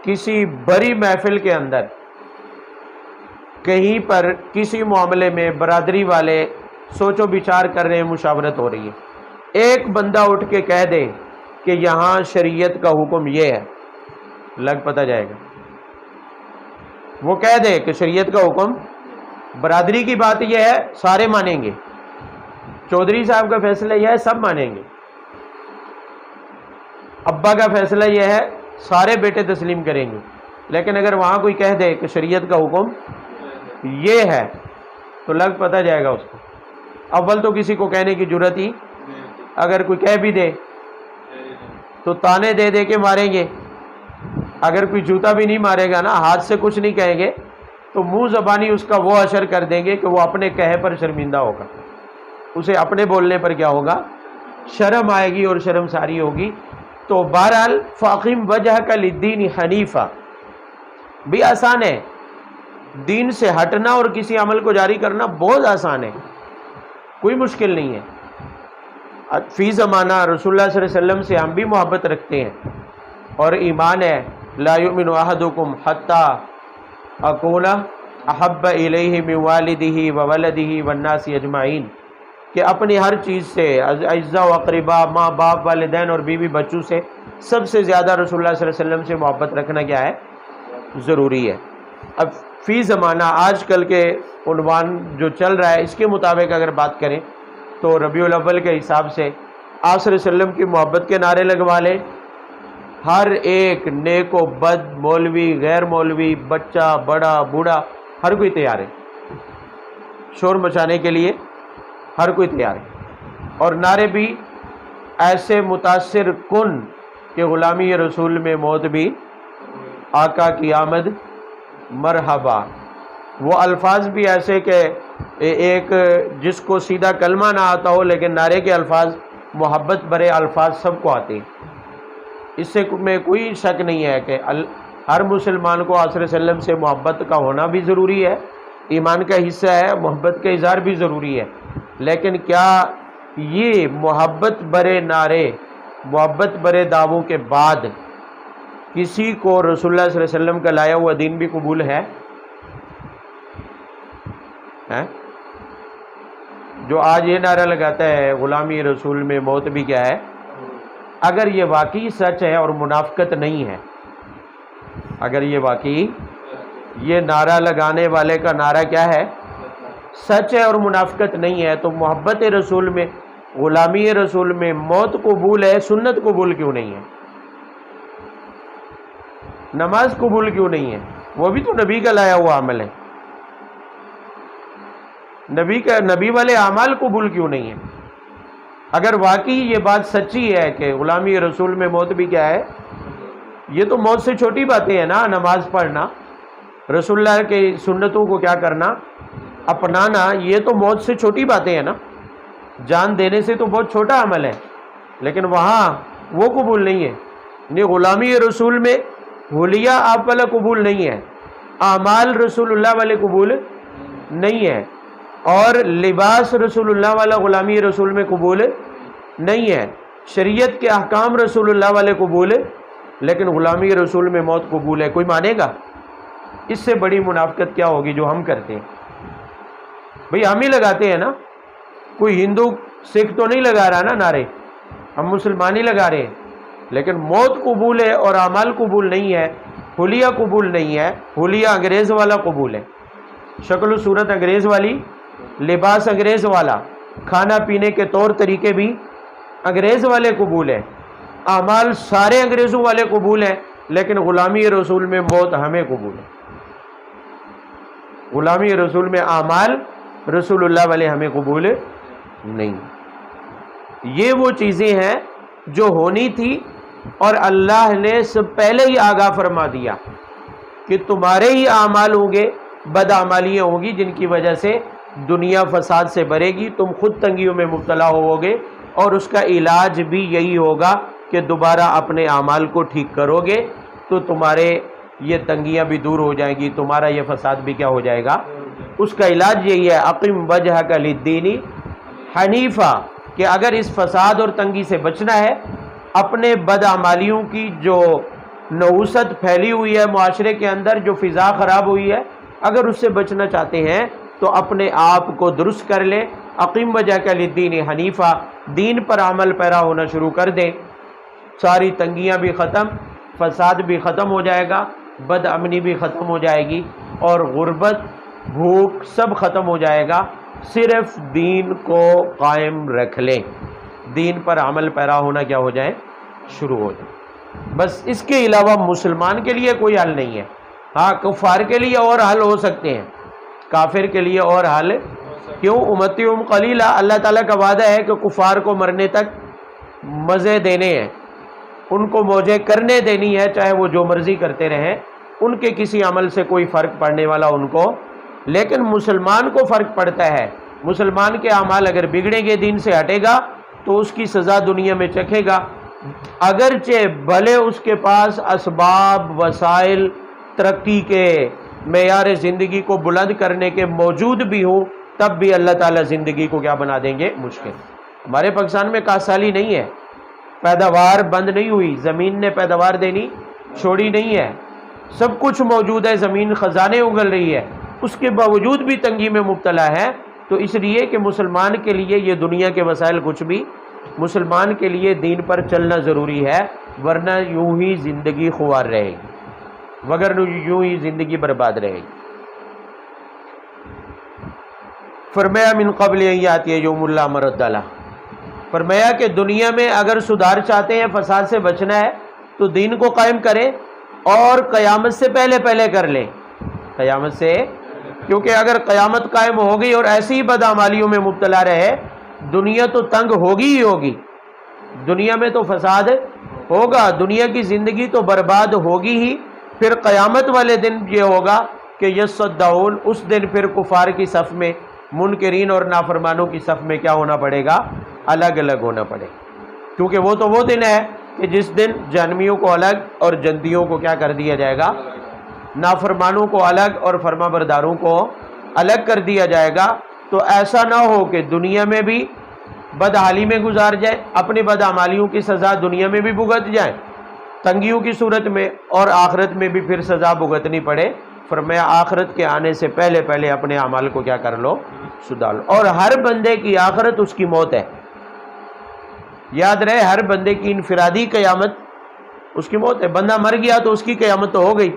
کسی بڑی محفل کے اندر کہیں پر کسی معاملے میں برادری والے سوچ و بچار کر رہے ہیں، مشاورت ہو رہی ہے، ایک بندہ اٹھ کے کہہ دے کہ یہاں شریعت کا حکم یہ ہے، لگ پتہ جائے گا۔ وہ کہہ دے کہ شریعت کا حکم، برادری کی بات یہ ہے، سارے مانیں گے، چودھری صاحب کا فیصلہ یہ ہے، سب مانیں گے، ابا کا فیصلہ یہ ہے، سارے بیٹے تسلیم کریں گے۔ لیکن اگر وہاں کوئی کہہ دے کہ شریعت کا حکم یہ ہے تو لگ پتہ جائے گا اس کو۔ اول تو کسی کو کہنے کی جرت ہی، اگر کوئی کہہ بھی دے تو تانے دے دے کے ماریں گے، اگر کوئی جوتا بھی نہیں مارے گا نا، ہاتھ سے کچھ نہیں کہیں گے تو منہ زبانی اس کا وہ اثر کر دیں گے کہ وہ اپنے کہے پر شرمندہ ہوگا، اسے اپنے بولنے پر کیا ہوگا، شرم آئے گی اور شرمساری ہوگی۔ تو بہرحال فاقم وجہ کا للدین حنیفہ بھی آسان ہے، دین سے ہٹنا اور کسی عمل کو جاری کرنا بہت آسان ہے، کوئی مشکل نہیں ہے۔ فی زمانہ رسول اللہ صلی اللہ علیہ وسلم سے ہم بھی محبت رکھتے ہیں اور ایمان ہے، لا یؤمن احدکم حتی اکون احب الیہ من والدہ وولدہ والناس اجمعین، کہ اپنی ہر چیز سے، اعزاء و اقرباء، ماں باپ، والدین اور بیوی بچوں سے سب سے زیادہ رسول اللہ صلی اللہ علیہ وسلم سے محبت رکھنا کیا ہے، ضروری ہے۔ اب فی زمانہ آج کل کے عنوان جو چل رہا ہے اس کے مطابق اگر بات کریں تو ربیع الاول کے حساب سے آپ صلی اللہ علیہ وسلم کی محبت کے نعرے لگوا لیں، ہر ایک نیک و بد، مولوی غیر مولوی، بچہ بڑا بوڑھا، ہر کوئی تیار ہے شور مچانے کے لیے، ہر کوئی تیار ہے۔ اور نعرے بھی ایسے متاثر کن کہ غلامی رسول میں موت بھی، آقا کی آمد مرحبا، وہ الفاظ بھی ایسے کہ ایک جس کو سیدھا کلمہ نہ آتا ہو لیکن نعرے کے الفاظ، محبت بھرے الفاظ سب کو آتے ہیں۔ اس سے میں کوئی شک نہیں ہے کہ ہر مسلمان کو آپ صلی اللہ علیہ وسلم سے محبت کا ہونا بھی ضروری ہے، ایمان کا حصہ ہے، محبت کا اظہار بھی ضروری ہے، لیکن کیا یہ محبت بھرے نعرے، محبت بھرے دعووں کے بعد کسی کو رسول اللہ صلی اللہ علیہ وسلم کا لایا ہوا دین بھی قبول ہے؟ جو آج یہ نعرہ لگاتا ہے غلامی رسول میں موت بھی کیا ہے، اگر یہ واقعی سچ ہے اور منافقت نہیں ہے، اگر یہ واقعی یہ نعرہ لگانے والے کا نعرہ کیا ہے، سچ ہے اور منافقت نہیں ہے، تو محبت رسول میں، غلامی رسول میں موت قبول ہے، سنت قبول کیوں نہیں ہے؟ نماز قبول کیوں نہیں ہے؟ وہ بھی تو نبی کا لایا ہوا عمل ہے، نبی والے اعمال قبول کیوں نہیں ہے؟ اگر واقعی یہ بات سچی ہے کہ غلامی رسول میں موت بھی کیا ہے، یہ تو موت سے چھوٹی باتیں ہیں نا، نماز پڑھنا، رسول اللہ کے سنتوں کو کیا کرنا، اپنانا، یہ تو موت سے چھوٹی باتیں ہیں نا، جان دینے سے تو بہت چھوٹا عمل ہے، لیکن وہاں وہ قبول نہیں ہے۔ یعنی غلامی رسول میں حلیہ آپ والا قبول نہیں ہے، اعمال رسول اللہ والے قبول نہیں ہے، اور لباس رسول اللہ والا غلامی رسول میں قبول نہیں ہے، شریعت کے احکام رسول اللہ والے قبول لیکن غلامی رسول میں موت قبول ہے، کوئی مانے گا؟ اس سے بڑی منافقت کیا ہوگی جو ہم کرتے ہیں؟ بھئی ہم ہی لگاتے ہیں نا، کوئی ہندو سکھ تو نہیں لگا رہا نا نعرے، ہم مسلمان ہی لگا رہے ہیں، لیکن موت قبول ہے اور اعمال قبول نہیں ہے، حلیہ قبول نہیں ہے، حلیہ انگریز والا قبول ہے، شکل و صورت انگریز والی، لباس انگریز والا، کھانا پینے کے طور طریقے بھی انگریز والے قبول ہے، اعمال سارے انگریزوں والے قبول ہیں، لیکن غلامی رسول میں موت ہمیں قبول ہے، غلامی رسول میں اعمال رسول اللہ والے ہمیں قبول نہیں۔ یہ وہ چیزیں ہیں جو ہونی تھی، اور اللہ نے سب پہلے ہی آگاہ فرما دیا کہ تمہارے ہی اعمال ہوں گے، بدعمالیاں ہوں گی جن کی وجہ سے دنیا فساد سے بھرے گی، تم خود تنگیوں میں مبتلا ہوو گے، اور اس کا علاج بھی یہی ہوگا کہ دوبارہ اپنے اعمال کو ٹھیک کرو گے تو تمہارے یہ تنگیاں بھی دور ہو جائیں گی، تمہارا یہ فساد بھی کیا ہو جائے گا۔ اس کا علاج یہی ہے، اقم وجہک للدین حنیفہ، کہ اگر اس فساد اور تنگی سے بچنا ہے، اپنے بدعمالیوں کی جو نحوست پھیلی ہوئی ہے معاشرے کے اندر، جو فضا خراب ہوئی ہے، اگر اس سے بچنا چاہتے ہیں تو اپنے آپ کو درست کر لیں، اقیم وجہک للدین حنیفہ، دین پر عمل پیرا ہونا شروع کر دیں، ساری تنگیاں بھی ختم، فساد بھی ختم ہو جائے گا، بد امنی بھی ختم ہو جائے گی، اور غربت بھوک سب ختم ہو جائے گا، صرف دین کو قائم رکھ لیں، دین پر عمل پیرا ہونا کیا ہو جائے، شروع ہو جائے، بس اس کے علاوہ مسلمان کے لیے کوئی حل نہیں ہے۔ ہاں کفار کے لیے اور حل ہو سکتے ہیں، کافر کے لیے اور حل کیوں؟ امتیہم قلیلہ، اللہ تعالیٰ کا وعدہ ہے کہ کفار کو مرنے تک مزے دینے ہیں، ان کو موجیں کرنے دینی ہے، چاہے وہ جو مرضی کرتے رہیں، ان کے کسی عمل سے کوئی فرق پڑنے والا ان کو، لیکن مسلمان کو فرق پڑتا ہے، مسلمان کے اعمال اگر بگڑیں گے، دین سے ہٹے گا تو اس کی سزا دنیا میں چکھے گا، اگرچہ بھلے اس کے پاس اسباب وسائل ترقی کے معیار زندگی کو بلند کرنے کے موجود بھی ہوں، تب بھی اللہ تعالیٰ زندگی کو کیا بنا دیں گے، مشکل۔ ہمارے پاکستان میں کاشتکاری نہیں ہے، پیداوار بند نہیں ہوئی، زمین نے پیداوار دینی چھوڑی نہیں ہے، سب کچھ موجود ہے، زمین خزانے اگل رہی ہے، اس کے باوجود بھی تنگی میں مبتلا ہے، تو اس لیے کہ مسلمان کے لیے یہ دنیا کے وسائل کچھ بھی، مسلمان کے لیے دین پر چلنا ضروری ہے، ورنہ یوں ہی زندگی خوار رہے گی، مگر یوں ہی زندگی برباد رہے گی۔ فرمایا من قبل ان یاتی یوم لا مرد لہ، فرمایا کہ دنیا میں اگر سدھار چاہتے ہیں، فساد سے بچنا ہے تو دین کو قائم کریں، اور قیامت سے پہلے پہلے کر لیں، قیامت سے، کیونکہ اگر قیامت قائم ہو گئی اور ایسی ہی بدعمالیوں میں مبتلا رہے، دنیا تو تنگ ہوگی ہی ہوگی، دنیا میں تو فساد ہوگا، دنیا کی زندگی تو برباد ہوگی ہی، پھر قیامت والے دن یہ ہوگا کہ یصدعون، اس دن پھر کفار کی صف میں، منکرین اور نافرمانوں کی صف میں کیا ہونا پڑے گا، الگ الگ ہونا پڑے گا، کیونکہ وہ تو وہ دن ہے کہ جس دن جہنمیوں کو الگ اور جنتیوں کو کیا کر دیا جائے گا، نافرمانوں کو الگ اور فرما برداروں کو الگ کر دیا جائے گا۔ تو ایسا نہ ہو کہ دنیا میں بھی بدحالی میں گزار جائے، اپنی بدعمالیوں کی سزا دنیا میں بھی بھگت جائیں تنگیوں کی صورت میں، اور آخرت میں بھی پھر سزا بھگتنی پڑے۔ فرمایا آخرت کے آنے سے پہلے پہلے اپنے اعمال کو کیا کر لو، سدھار لو، اور ہر بندے کی آخرت اس کی موت ہے، یاد رہے، ہر بندے کی انفرادی قیامت اس کی موت ہے، بندہ مر گیا تو اس کی قیامت تو ہو گئی،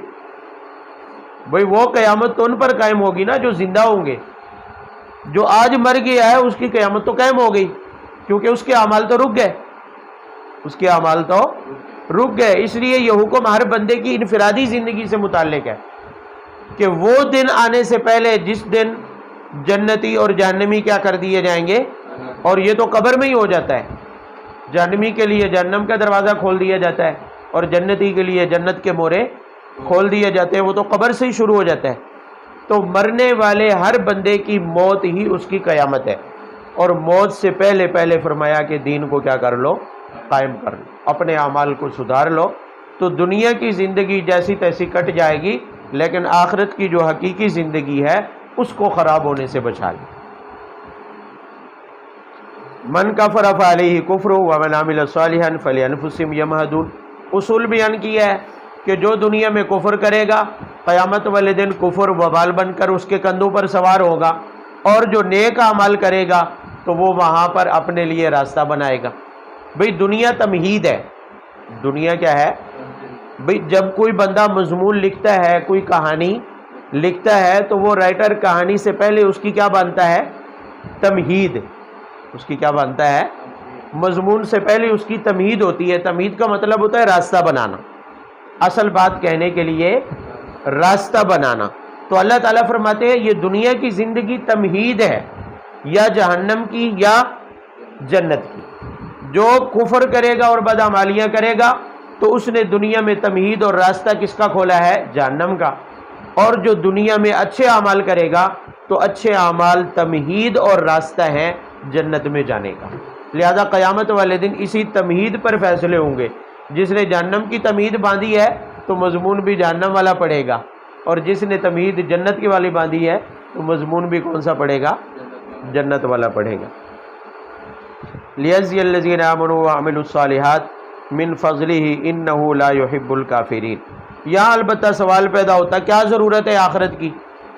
بھئی وہ قیامت تو ان پر قائم ہوگی نا جو زندہ ہوں گے، جو آج مر گیا ہے اس کی قیامت تو قائم ہو گئی، کیونکہ اس کے اعمال تو رک گئے، اس کے اعمال تو رک گئے، اس لیے یہ حکم ہر بندے کی انفرادی زندگی سے متعلق ہے کہ وہ دن آنے سے پہلے جس دن جنتی اور جہنمی کیا کر دیے جائیں گے، اور یہ تو قبر میں ہی ہو جاتا ہے، جہنمی کے لیے جہنم کا دروازہ کھول دیا جاتا ہے، اور جنتی کے لیے جنت کے مورے کھول دیے جاتے ہیں، وہ تو قبر سے ہی شروع ہو جاتا ہے۔ تو مرنے والے ہر بندے کی موت ہی اس کی قیامت ہے، اور موت سے پہلے پہلے فرمایا کہ دین کو کیا کر لو، قائم کر لو، اپنے اعمال کو سدھار لو، تو دنیا کی زندگی جیسی تیسی کٹ جائے گی، لیکن آخرت کی جو حقیقی زندگی ہے اس کو خراب ہونے سے بچا لے۔ من کفر فعلیہ کفر ومن عمل صالحا فلانفسہم یمہدون، اصول بیان کیا ہے کہ جو دنیا میں کفر کرے گا قیامت والے دن کفر وبال بن کر اس کے کندھوں پر سوار ہوگا، اور جو نیک اعمال کرے گا تو وہ وہاں پر اپنے لیے راستہ بنائے گا۔ بھئی دنیا تمہید ہے، دنیا کیا ہے؟ بھئی جب کوئی بندہ مضمون لکھتا ہے، کوئی کہانی لکھتا ہے، تو وہ رائٹر کہانی سے پہلے اس کی کیا بنتا ہے؟ تمہید۔ اس کی کیا بنتا ہے؟ مضمون سے پہلے اس کی تمہید ہوتی ہے۔ تمہید کا مطلب ہوتا ہے راستہ بنانا، اصل بات کہنے کے لیے راستہ بنانا۔ تو اللہ تعالیٰ فرماتے ہیں یہ دنیا کی زندگی تمہید ہے، یا جہنم کی یا جنت کی۔ جو کفر کرے گا اور بدعمالیاں کرے گا تو اس نے دنیا میں تمہید اور راستہ کس کا کھولا ہے؟ جہنم کا۔ اور جو دنیا میں اچھے اعمال کرے گا تو اچھے اعمال تمہید اور راستہ ہیں جنت میں جانے کا۔ لہذا قیامت والے دن اسی تمہید پر فیصلے ہوں گے۔ جس نے جہنم کی تمہید باندھی ہے تو مضمون بھی جہنم والا پڑے گا، اور جس نے تمہید جنت کی والی باندھی ہے تو مضمون بھی کون سا پڑے گا؟ جنت والا پڑے گا۔ لِيَجْزِيَ الَّذِينَ آمَنُوا وَعَمِلُوا الصَّالِحَاتِ مِنْ فَضْلِهِ إِنَّهُ لَا يُحِبُّ الْكَافِرِينَ۔ یہاں البتہ سوال پیدا ہوتا کیا ضرورت ہے آخرت کی؟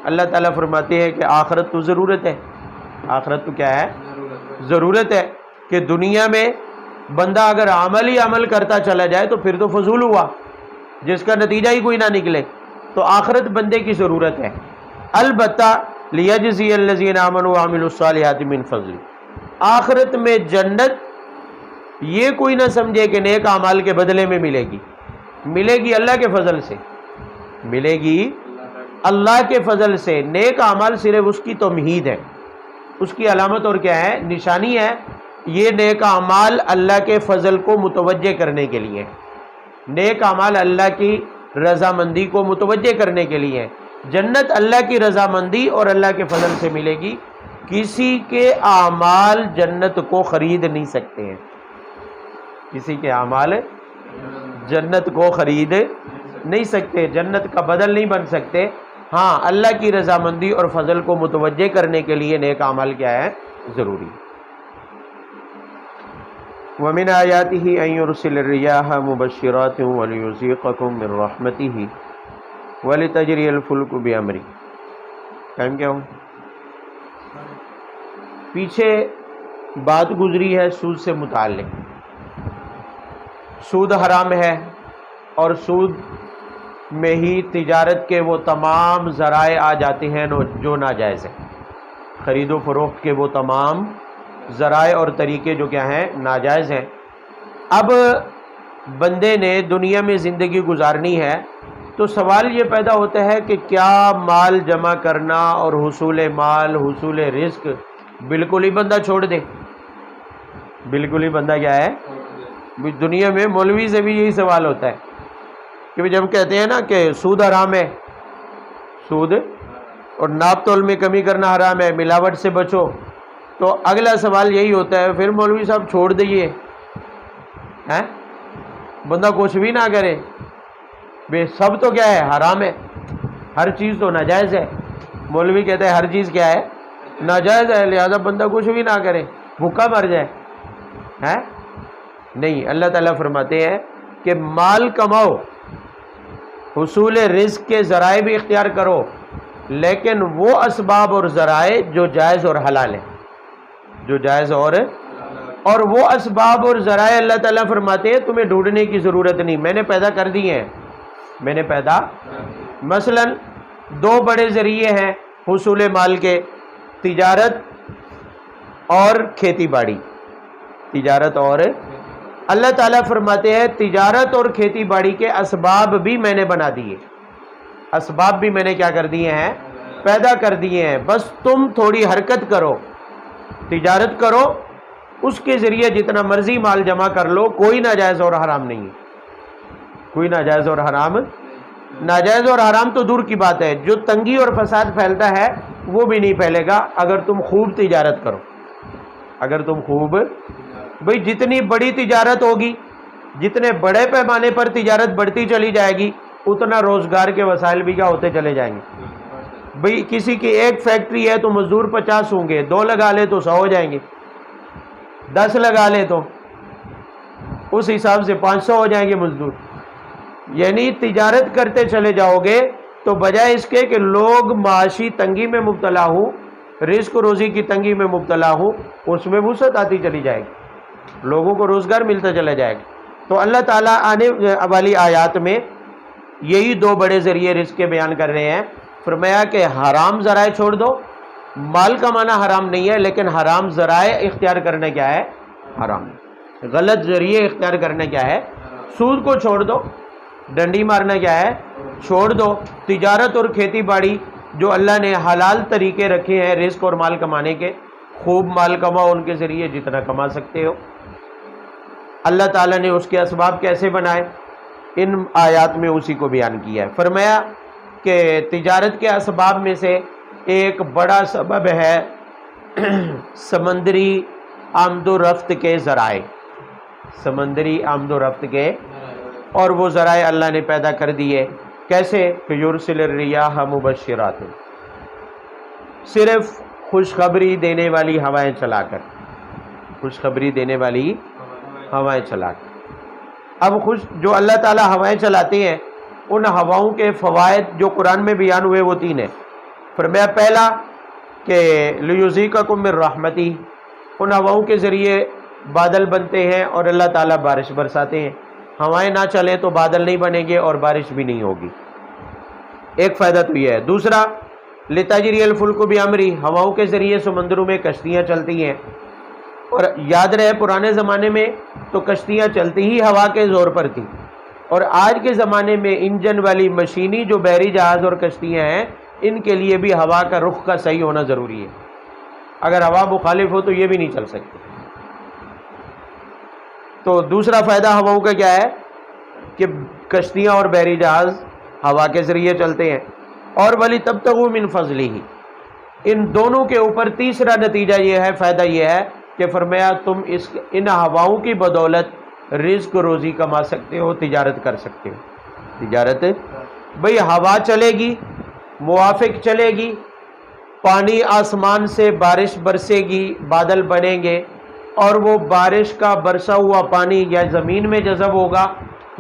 اللہ تعالیٰ فرماتے ہیں کہ آخرت تو ضرورت ہے۔ آخرت تو کیا ہے؟ ضرورت ہے کہ دنیا میں بندہ اگر عمل ہی عمل کرتا چلا جائے تو پھر تو فضول ہوا، جس کا نتیجہ ہی کوئی نہ نکلے۔ تو آخرت بندے کی ضرورت ہے۔ البتہ لِيَجْزِيَ الَّذِينَ آمَنُوا وَعَمِلُوا الصَّالِحَاتِ مِنْ فَضْلِهِ، آخرت میں جنت یہ کوئی نہ سمجھے کہ نیک اعمال کے بدلے میں ملے گی، ملے گی اللہ کے فضل سے، ملے گی اللہ کے فضل سے۔ نیک اعمال صرف اس کی تمہید ہے، اس کی علامت اور کیا ہے؟ نشانی ہے۔ یہ نیک اعمال اللہ کے فضل کو متوجہ کرنے کے لیے، نیک اعمال اللہ کی رضامندی کو متوجہ کرنے کے لیے۔ جنت اللہ کی رضامندی اور اللہ کے فضل سے ملے گی۔ کسی کے اعمال جنت کو خرید نہیں سکتے ہیں، کسی کے اعمال جنت کو خرید نہیں سکتے، جنت کا بدل نہیں بن سکتے۔ ہاں اللہ کی رضامندی اور فضل کو متوجہ کرنے کے لیے نیک اعمال کیا ہے؟ ضروری۔ وَمِنْ آيَاتِهِ أَنْ يُرْسِلَ الرِّيَاحَ مُبَشِّرَاتٍ وَلِيُذِيقَكُم مِّن رَّحْمَتِهِ وَلِتَجْرِيَ الْفُلْكُ بِأَمْرِهِ۔ ٹائم کیا ہو؟ پیچھے بات گزری ہے سود سے متعلق۔ سود حرام ہے، اور سود میں ہی تجارت کے وہ تمام ذرائع آ جاتے ہیں جو ناجائز ہیں۔ خرید و فروخت کے وہ تمام ذرائع اور طریقے جو کیا ہیں؟ ناجائز ہیں۔ اب بندے نے دنیا میں زندگی گزارنی ہے تو سوال یہ پیدا ہوتا ہے کہ کیا مال جمع کرنا اور حصول مال، حصول رزق بالکل ہی بندہ چھوڑ دے؟ بالکل ہی بندہ کیا ہے؟ دنیا میں مولوی سے بھی یہی سوال ہوتا ہے کہ جب کہتے ہیں نا کہ سود حرام ہے، سود اور ناپ تول میں کمی کرنا حرام ہے، ملاوٹ سے بچو، تو اگلا سوال یہی ہوتا ہے پھر مولوی صاحب چھوڑ دئیے، بندہ کچھ بھی نہ کرے، بے سب تو کیا ہے؟ حرام ہے، ہر چیز تو ناجائز ہے۔ مولوی کہتا ہے ہر چیز کیا ہے؟ ناجائز ہے، لہذا بندہ کچھ بھی نہ کرے، بھوکا مر جائے، نہیں۔ اللہ تعالیٰ فرماتے ہیں کہ مال کماؤ، حصول رزق کے ذرائع بھی اختیار کرو، لیکن وہ اسباب اور ذرائع جو جائز اور حلال ہیں، جو جائز اور وہ اسباب اور ذرائع اللہ تعالیٰ فرماتے ہیں تمہیں ڈھونڈنے کی ضرورت نہیں، میں نے پیدا کر دی ہیں، میں نے پیدا۔ مثلا دو بڑے ذریعے ہیں حصول مال کے، تجارت اور کھیتی باڑی، تجارت اور اللہ تعالیٰ فرماتے ہیں تجارت اور کھیتی باڑی کے اسباب بھی میں نے بنا دیے، اسباب بھی میں نے کیا کر دیے ہیں؟ پیدا کر دیے ہیں، بس تم تھوڑی حرکت کرو، تجارت کرو، اس کے ذریعے جتنا مرضی مال جمع کر لو، کوئی ناجائز اور حرام نہیں ہے، کوئی ناجائز اور حرام۔ ناجائز اور حرام تو دور کی بات ہے، جو تنگی اور فساد پھیلتا ہے وہ بھی نہیں پھیلے گا اگر تم خوب تجارت کرو، اگر تم خوب، بھئی جتنی بڑی تجارت ہوگی، جتنے بڑے پیمانے پر تجارت بڑھتی چلی جائے گی، اتنا روزگار کے وسائل بھی کیا ہوتے چلے جائیں گے. بھئی کسی کی ایک فیکٹری ہے تو مزدور 50 ہوں گے، 2 لگا لے تو 100 ہو جائیں گے، 10 لگا لے تو اس حساب سے 500 ہو جائیں گے مزدور. یعنی تجارت کرتے چلے جاؤ گے تو بجائے اس کے کہ لوگ معاشی تنگی میں مبتلا ہوں، رزق و روزی کی تنگی میں مبتلا ہوں، اس میں وسعت آتی چلی جائے گی، لوگوں کو روزگار ملتا چلا جائے گا. تو اللہ تعالیٰ آنے والی آیات میں یہی 2 بڑے ذریعے رزق کے بیان کر رہے ہیں. فرمایا کہ حرام ذرائع چھوڑ دو. مال کمانا حرام نہیں ہے، لیکن حرام ذرائع اختیار کرنا کیا ہے؟ حرام. غلط ذریعے اختیار کرنا کیا ہے؟ سود کو چھوڑ دو. ڈنڈی مارنا کیا ہے؟ چھوڑ دو. تجارت اور کھیتی باڑی جو اللہ نے حلال طریقے رکھے ہیں رزق اور مال کمانے کے، خوب مال کماؤ ان کے ذریعے جتنا کما سکتے ہو. اللہ تعالیٰ نے اس کے اسباب کیسے بنائے، ان آیات میں اسی کو بیان کیا ہے. فرمایا کہ تجارت کے اسباب میں سے ایک بڑا سبب ہے سمندری آمد و رفت کے ذرائع. سمندری آمد و رفت کے، اور وہ ذرائع اللہ نے پیدا کر دیے. کیسے؟ کہ یرسل الریاح مبشرات، صرف خوشخبری دینے والی ہوائیں چلا کر، خوشخبری دینے والی ہوائیں چلا کر. اب جو اللہ تعالیٰ ہوائیں چلاتے ہیں ان ہواؤں کے فوائد جو قرآن میں بیان ہوئے وہ 3 ہیں. فرمایا پہلا کہ لیذیقکم من رحمتی، ان ہواؤں کے ذریعے بادل بنتے ہیں اور اللہ تعالیٰ بارش برساتے ہیں. ہوائیں نہ چلیں تو بادل نہیں بنیں گے اور بارش بھی نہیں ہوگی. ایک فائدہ تو یہ ہے. دوسرا لتجری الفلک بامری، ہواؤں کے ذریعے سمندروں میں کشتیاں چلتی ہیں. اور یاد رہے پرانے زمانے میں تو کشتیاں چلتی ہی ہوا کے زور پر تھی، اور آج کے زمانے میں انجن والی مشینی جو بحری جہاز اور کشتیاں ہیں ان کے لیے بھی ہوا کا رخ کا صحیح ہونا ضروری ہے. اگر ہوا مخالف ہو تو یہ بھی نہیں چل سکتے. تو دوسرا فائدہ ہواؤں کا کیا ہے کہ کشتیاں اور بحری جہاز ہوا کے ذریعے چلتے ہیں. اور وَلِتَبْتَغُوا مِنْ فَضْلِهِ، ان دونوں کے اوپر تیسرا نتیجہ یہ ہے، فائدہ یہ ہے کہ فرمایا تم ان ہواؤں کی بدولت رزق روزی کما سکتے ہو، تجارت کر سکتے ہو. تجارت بھئی ہوا چلے گی، موافق چلے گی، پانی آسمان سے بارش برسے گی، بادل بنیں گے، اور وہ بارش کا برسا ہوا پانی یا زمین میں جذب ہوگا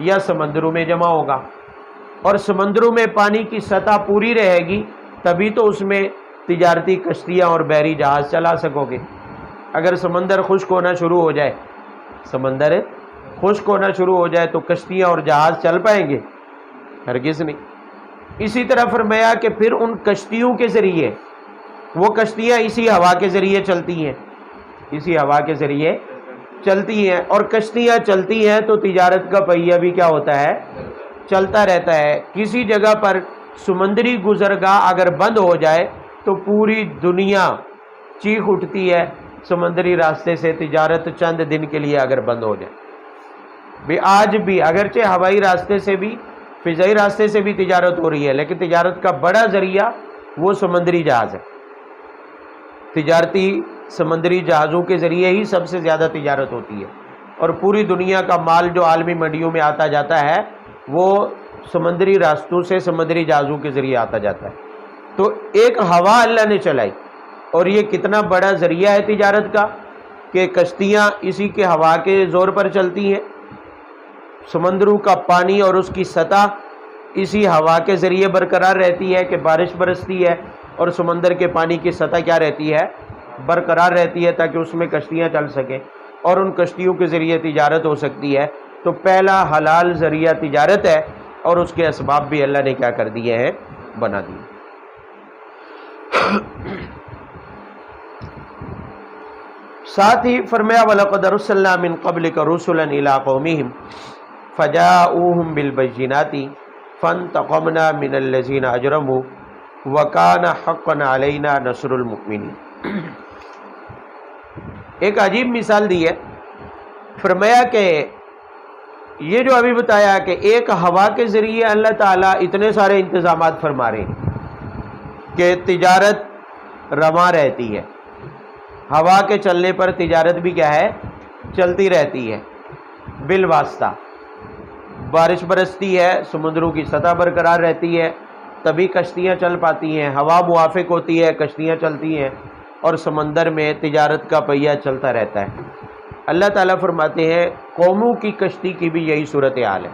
یا سمندروں میں جمع ہوگا. اور سمندروں میں پانی کی سطح پوری رہے گی تبھی تو اس میں تجارتی کشتیاں اور بحری جہاز چلا سکو گے. اگر سمندر خشک ہونا شروع ہو جائے، سمندر خشک ہونا شروع ہو جائے تو کشتیاں اور جہاز چل پائیں گے؟ ہرگز نہیں. اسی طرح فرمایا کہ پھر ان کشتیوں کے ذریعے، وہ کشتیاں اسی ہوا کے ذریعے چلتی ہیں، اسی ہوا کے ذریعے چلتی ہیں، اور کشتیاں چلتی ہیں تو تجارت کا پہیہ بھی کیا ہوتا ہے؟ چلتا رہتا ہے. کسی جگہ پر سمندری گزرگاہ اگر بند ہو جائے تو پوری دنیا چیخ اٹھتی ہے سمندری راستے سے تجارت چند دن کے لیے اگر بند ہو جائے. بھی آج بھی اگرچہ ہوائی راستے سے بھی فضائی راستے سے بھی تجارت ہو رہی ہے، لیکن تجارت کا بڑا ذریعہ وہ سمندری جہاز ہے. تجارتی سمندری جہازوں کے ذریعے ہی سب سے زیادہ تجارت ہوتی ہے، اور پوری دنیا کا مال جو عالمی منڈیوں میں آتا جاتا ہے وہ سمندری راستوں سے سمندری جہازوں کے ذریعے آتا جاتا ہے. تو ایک ہوا اللہ نے چلائی، اور یہ کتنا بڑا ذریعہ ہے تجارت کا کہ کشتیاں اسی کے ہوا کے زور پر چلتی ہیں، سمندروں کا پانی اور اس کی سطح اسی ہوا کے ذریعے برقرار رہتی ہے کہ بارش برستی ہے اور سمندر کے پانی کی سطح کیا رہتی ہے؟ برقرار رہتی ہے، تاکہ اس میں کشتیاں چل سکیں اور ان کشتیوں کے ذریعے تجارت ہو سکتی ہے. تو پہلا حلال ذریعہ تجارت ہے، اور اس کے اسباب بھی اللہ نے کیا کر دیے ہیں؟ بنا دیے. ساتھ ہی فرمایا وَلَقَدْ أَرْسَلْنَا مِن قَبْلِكَ رُسُلًا إِلَىٰ قَوْمِهِمْ فَجَاءُوهُم بِالْبَيِّنَاتِ فَانْتَقَمْنَا مِنَ الَّذِينَ أَجْرَمُوا وَكَانَ حَقًّا عَلَيْنَا نَصْرُ الْمُؤْمِنِينَ. ایک عجیب مثال دی ہے. فرمایا کہ یہ جو ابھی بتایا کہ ایک ہوا کے ذریعے اللہ تعالیٰ اتنے سارے انتظامات فرما رہے ہیں کہ تجارت رواں رہتی ہے، ہوا کے چلنے پر تجارت بھی کیا ہے؟ چلتی رہتی ہے بالواسطہ. بارش برستی ہے، سمندروں کی سطح برقرار رہتی ہے، تبھی کشتیاں چل پاتی ہیں، ہوا موافق ہوتی ہے، کشتیاں چلتی ہیں، اور سمندر میں تجارت کا پہیہ چلتا رہتا ہے۔ اللہ تعالیٰ فرماتے ہیں قوموں کی کشتی کی بھی یہی صورتحال ہے،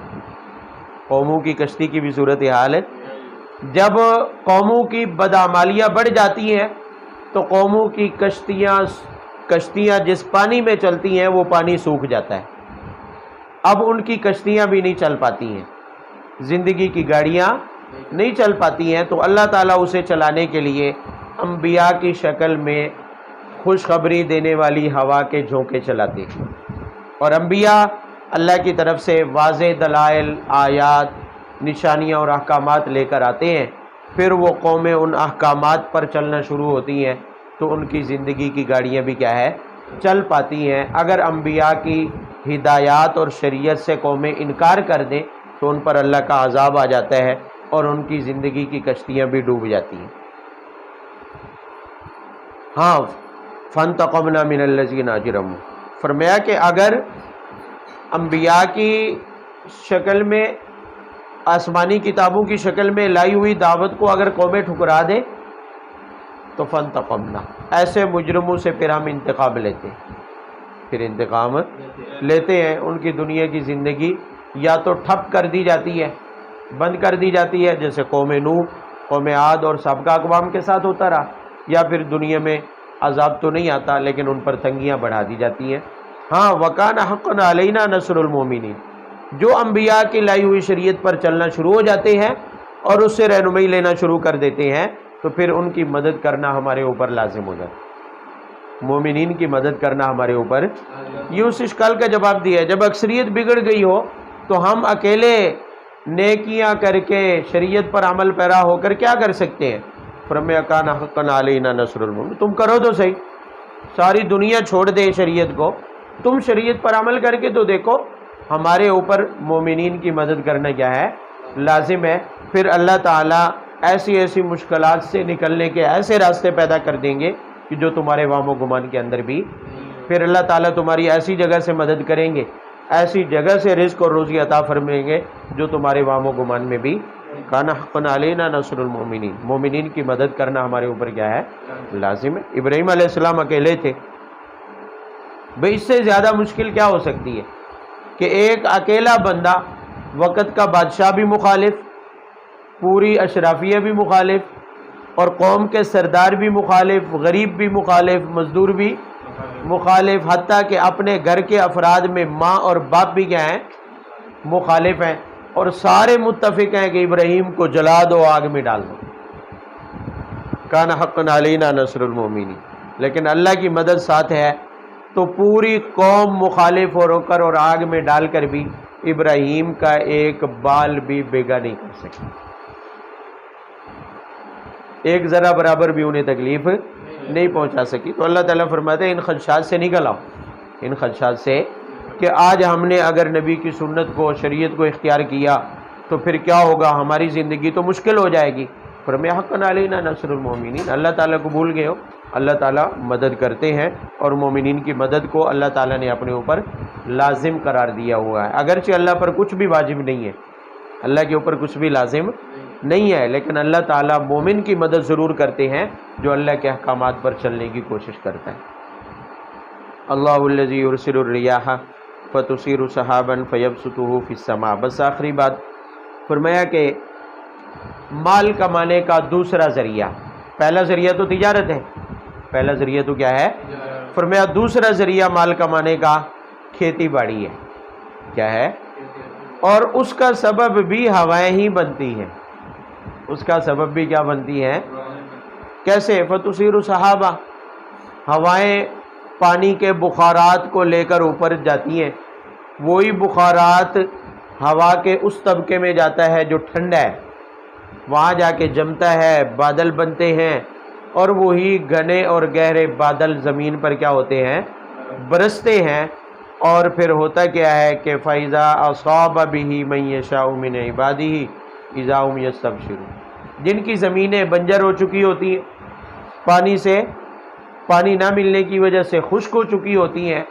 قوموں کی کشتی کی بھی صورتحال ہے۔ جب قوموں کی بدعمالیاں بڑھ جاتی ہیں تو قوموں کی کشتیاں جس پانی میں چلتی ہیں وہ پانی سوکھ جاتا ہے، اب ان کی کشتیاں بھی نہیں چل پاتی ہیں، زندگی کی گاڑیاں نہیں چل پاتی ہیں، تو اللہ تعالیٰ اسے چلانے کے لیے انبیاء کی شکل میں خوشخبری دینے والی ہوا کے جھونکے چلاتے ہیں، اور انبیاء اللہ کی طرف سے واضح دلائل، آیات، نشانیاں اور احکامات لے کر آتے ہیں، پھر وہ قومیں ان احکامات پر چلنا شروع ہوتی ہیں تو ان کی زندگی کی گاڑیاں بھی کیا ہے، چل پاتی ہیں۔ اگر انبیاء کی ہدایات اور شریعت سے قومیں انکار کر دیں تو ان پر اللہ کا عذاب آ جاتا ہے اور ان کی زندگی کی کشتیاں بھی ڈوب جاتی ہیں۔ ہاں، فانتقمنا من الذین اجرموا، فرمایا کہ اگر انبیاء کی شکل میں، آسمانی کتابوں کی شکل میں لائی ہوئی دعوت کو اگر قومیں ٹھکرا دیں تو فانتقمنا، ایسے مجرموں سے پھر ہم انتقام لیتے ہیں، پھر انتقام لیتے ہیں۔ ان کی دنیا کی زندگی یا تو ٹھپ کر دی جاتی ہے، بند کر دی جاتی ہے، جیسے قوم نوح، قوم عاد اور سابقہ اقوام کے ساتھ ہوتا رہا، یا پھر دنیا میں عذاب تو نہیں آتا لیکن ان پر تنگیاں بڑھا دی جاتی ہیں۔ ہاں، وَكَانَ حَقًّا عَلَيْنَا نَصْرُ الْمُؤْمِنِينَ، جو انبیاء کی لائی ہوئی شریعت پر چلنا شروع ہو جاتے ہیں اور اس سے رہنمائی لینا شروع کر دیتے ہیں تو پھر ان کی مدد کرنا ہمارے اوپر لازم ہو جاتا ہے، مومنین کی مدد کرنا ہمارے اوپر۔ یہ اس اشکال کا جواب دیا ہے، جب اکثریت بگڑ گئی ہو تو ہم اکیلے نیکیاں کر کے شریعت پر عمل پیرا ہو کر کیا کر سکتے ہیں؟ فرمایا کان حقا علینا نصر المؤمنین، تم کرو تو صحیح، ساری دنیا چھوڑ دے شریعت کو، تم شریعت پر عمل کر کے تو دیکھو، ہمارے اوپر مومنین کی مدد کرنا کیا ہے، لازم ہے۔ پھر اللہ تعالیٰ ایسی ایسی مشکلات سے نکلنے کے ایسے راستے پیدا کر دیں گے کہ جو تمہارے وہم و گمان کے اندر بھی، پھر اللہ تعالیٰ تمہاری ایسی جگہ سے مدد کریں گے، ایسی جگہ سے رزق اور روزی عطا فرمائیں گے جو تمہارے وہم و گمان میں بھی۔ کان حقا علینا نصر المؤمنین، مومنین کی مدد کرنا ہمارے اوپر کیا ہے، لازم ہے۔ ابراہیم علیہ السلام اکیلے تھے، بھئی اس سے زیادہ مشکل کیا ہو سکتی ہے کہ ایک اکیلا بندہ، وقت کا بادشاہ بھی مخالف، پوری اشرافیہ بھی مخالف، اور قوم کے سردار بھی مخالف، غریب بھی مخالف، مزدور بھی مخالف، حتیٰ کہ اپنے گھر کے افراد میں ماں اور باپ بھی کیا ہیں، مخالف ہیں، اور سارے متفق ہیں کہ ابراہیم کو جلا دو، آگ میں ڈال دو۔ کان حقا علینا نصر المؤمنین، لیکن اللہ کی مدد ساتھ ہے تو پوری قوم مخالف ہو کر اور آگ میں ڈال کر بھی ابراہیم کا ایک بال بھی بیگا نہیں کر سکے، ایک ذرہ برابر بھی انہیں تکلیف نہیں پہنچا سکی۔ تو اللہ تعالیٰ فرماتے ہیں ان خدشات سے نکل آؤ، ان خدشات سے کہ آج ہم نے اگر نبی کی سنت کو، شریعت کو اختیار کیا تو پھر کیا ہوگا، ہماری زندگی تو مشکل ہو جائے گی۔ فرمایا حقا علینا نصر المؤمنین، اللہ تعالیٰ کو بھول گئے ہو، اللہ تعالیٰ مدد کرتے ہیں، اور مومنین کی مدد کو اللہ تعالیٰ نے اپنے اوپر لازم قرار دیا ہوا ہے۔ اگرچہ اللہ پر کچھ بھی واجب نہیں ہے، اللہ کے اوپر کچھ بھی لازم نہیں ہے، لیکن اللہ تعالیٰ مومن کی مدد ضرور کرتے ہیں جو اللہ کے احکامات پر چلنے کی کوشش کرتا ہے۔ اللہ الذی یرسل الریاح فتصیر سحابا فیبسطہ فی السماء، بس آخری بات فرمایا کہ مال کمانے کا دوسرا ذریعہ، پہلا ذریعہ تو تجارت ہے، پہلا ذریعہ تو کیا ہے، فرمایا دوسرا ذریعہ مال کمانے کا کھیتی باڑی ہے، کیا ہے، اور اس کا سبب بھی ہوائیں ہی بنتی ہیں، اس کا سبب بھی کیا بنتی ہے، کیسے، فتصیر سحابا، ہوائیں پانی کے بخارات کو لے کر اوپر جاتی ہیں، وہی بخارات ہوا کے اس طبقے میں جاتا ہے جو ٹھنڈا ہے، وہاں جا کے جمتا ہے، بادل بنتے ہیں، اور وہی گھنے اور گہرے بادل زمین پر کیا ہوتے ہیں، برستے ہیں، اور پھر ہوتا کیا ہے کہ فَإِذَا أَصَابَ بِهِ مَن يَشَاءُ مِنْ عِبَادِهِ إِذَا هُمْ يَسْتَبْشِرُونَ، جن کی زمینیں بنجر ہو چکی ہوتی ہیں، پانی نہ ملنے کی وجہ سے خشک ہو چکی ہوتی ہیں،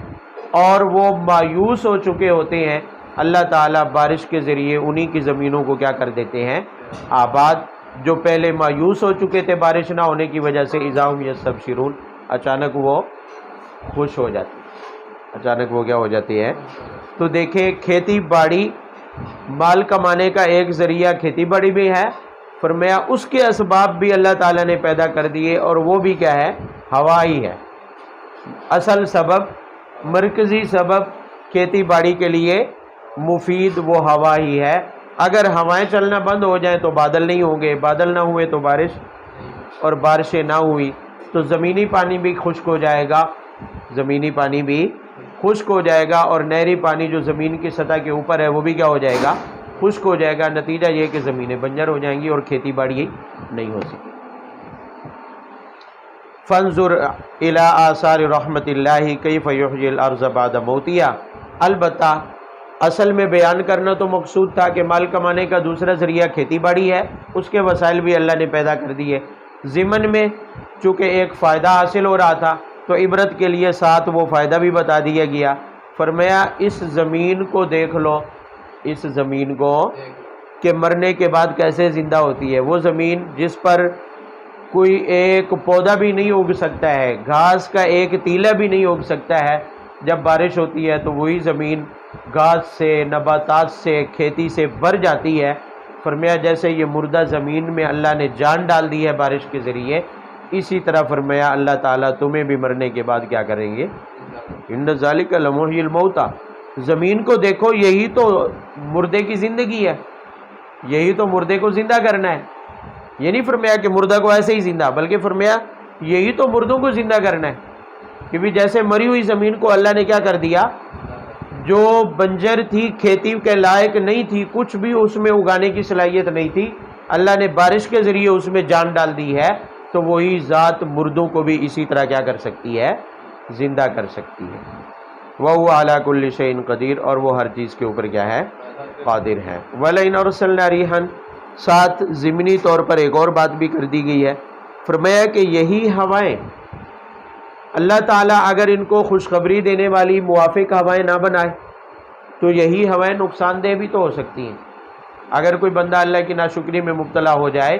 اور وہ مایوس ہو چکے ہوتے ہیں، اللہ تعالیٰ بارش کے ذریعے انہی کی زمینوں کو کیا کر دیتے ہیں؟ آباد، جو پہلے مایوس ہو چکے تھے بارش نہ ہونے کی وجہ سے، اذا هم یستبشرون، اچانک وہ خوش ہو جاتی، اچانک وہ کیا ہو جاتی ہے؟ تو دیکھیں کھیتی باڑی مال کمانے کا ایک ذریعہ کھیتی باڑی بھی ہے، فرمایا اس کے اسباب بھی اللہ تعالیٰ نے پیدا کر دیے، اور وہ بھی کیا ہے؟ ہوا ہی ہے۔ اصل سبب، مرکزی سبب کھیتی باڑی کے لیے مفید وہ ہوا ہی ہے۔ اگر ہوائیں چلنا بند ہو جائیں تو بادل نہیں ہوں گے، بادل نہ ہوئے تو بارش، اور بارشیں نہ ہوئی تو زمینی پانی بھی خشک ہو جائے گا، زمینی پانی بھی خشک ہو جائے گا، اور نہری پانی جو زمین کی سطح کے اوپر ہے وہ بھی کیا ہو جائے گا؟ خشک ہو جائے گا۔ نتیجہ یہ کہ زمینیں بنجر ہو جائیں گی اور کھیتی باڑی نہیں ہو سکے۔ فانظر الی آثار رحمت اللہ کیف یحیی الارض بعد موتہا، البتہ اصل میں بیان کرنا تو مقصود تھا کہ مال کمانے کا دوسرا ذریعہ کھیتی باڑی ہے، اس کے وسائل بھی اللہ نے پیدا کر دیے۔ ضمن میں چونکہ ایک فائدہ حاصل ہو رہا تھا تو عبرت کے لیے ساتھ وہ فائدہ بھی بتا دیا گیا۔ فرمایا اس زمین کو دیکھ لو، اس زمین کو کہ مرنے کے بعد کیسے زندہ ہوتی ہے۔ وہ زمین جس پر کوئی ایک پودا بھی نہیں اگ سکتا ہے، گھاس کا ایک تیلا بھی نہیں اگ سکتا ہے، جب بارش ہوتی ہے تو وہی زمین گھاس سے، نباتات سے، کھیتی سے بھر جاتی ہے۔ فرمایا جیسے یہ مردہ زمین میں اللہ نے جان ڈال دی ہے بارش کے ذریعے، اسی طرح فرمایا اللہ تعالیٰ تمہیں بھی مرنے کے بعد کیا کریں گے؟ ان ذالک لمحیی الموتیٰ، زمین کو دیکھو، یہی تو مردے کی زندگی ہے، یہی تو مردے کو زندہ کرنا ہے۔ یہ نہیں فرمایا کہ مردہ کو ایسے ہی زندہ، بلکہ فرمایا یہی تو مردوں کو زندہ کرنا ہے، کیونکہ جیسے مری ہوئی زمین کو اللہ نے کیا کر دیا، جو بنجر تھی، کھیتی کے لائق نہیں تھی، کچھ بھی اس میں اگانے کی صلاحیت نہیں تھی، اللہ نے بارش کے ذریعے اس میں جان ڈال دی ہے، تو وہی ذات مردوں کو بھی اسی طرح کیا کر سکتی ہے؟ زندہ کر سکتی ہے۔ وَهُوَ عَلَى كُلِّ شَيْءٍ قدیر، اور وہ ہر چیز کے اوپر کیا ہے؟ قادر ہے۔ وَلَئِنْ أَرْسَلْنَا رِيحًا، ساتھ ضمنی طور پر ایک اور بات بھی کر دی گئی ہے، فرمایا کہ یہی ہوائیں اللہ تعالیٰ اگر ان کو خوشخبری دینے والی موافق ہوائیں نہ بنائے تو یہی ہوائیں نقصان دہ بھی تو ہو سکتی ہیں۔ اگر کوئی بندہ اللہ کی ناشکری میں مبتلا ہو جائے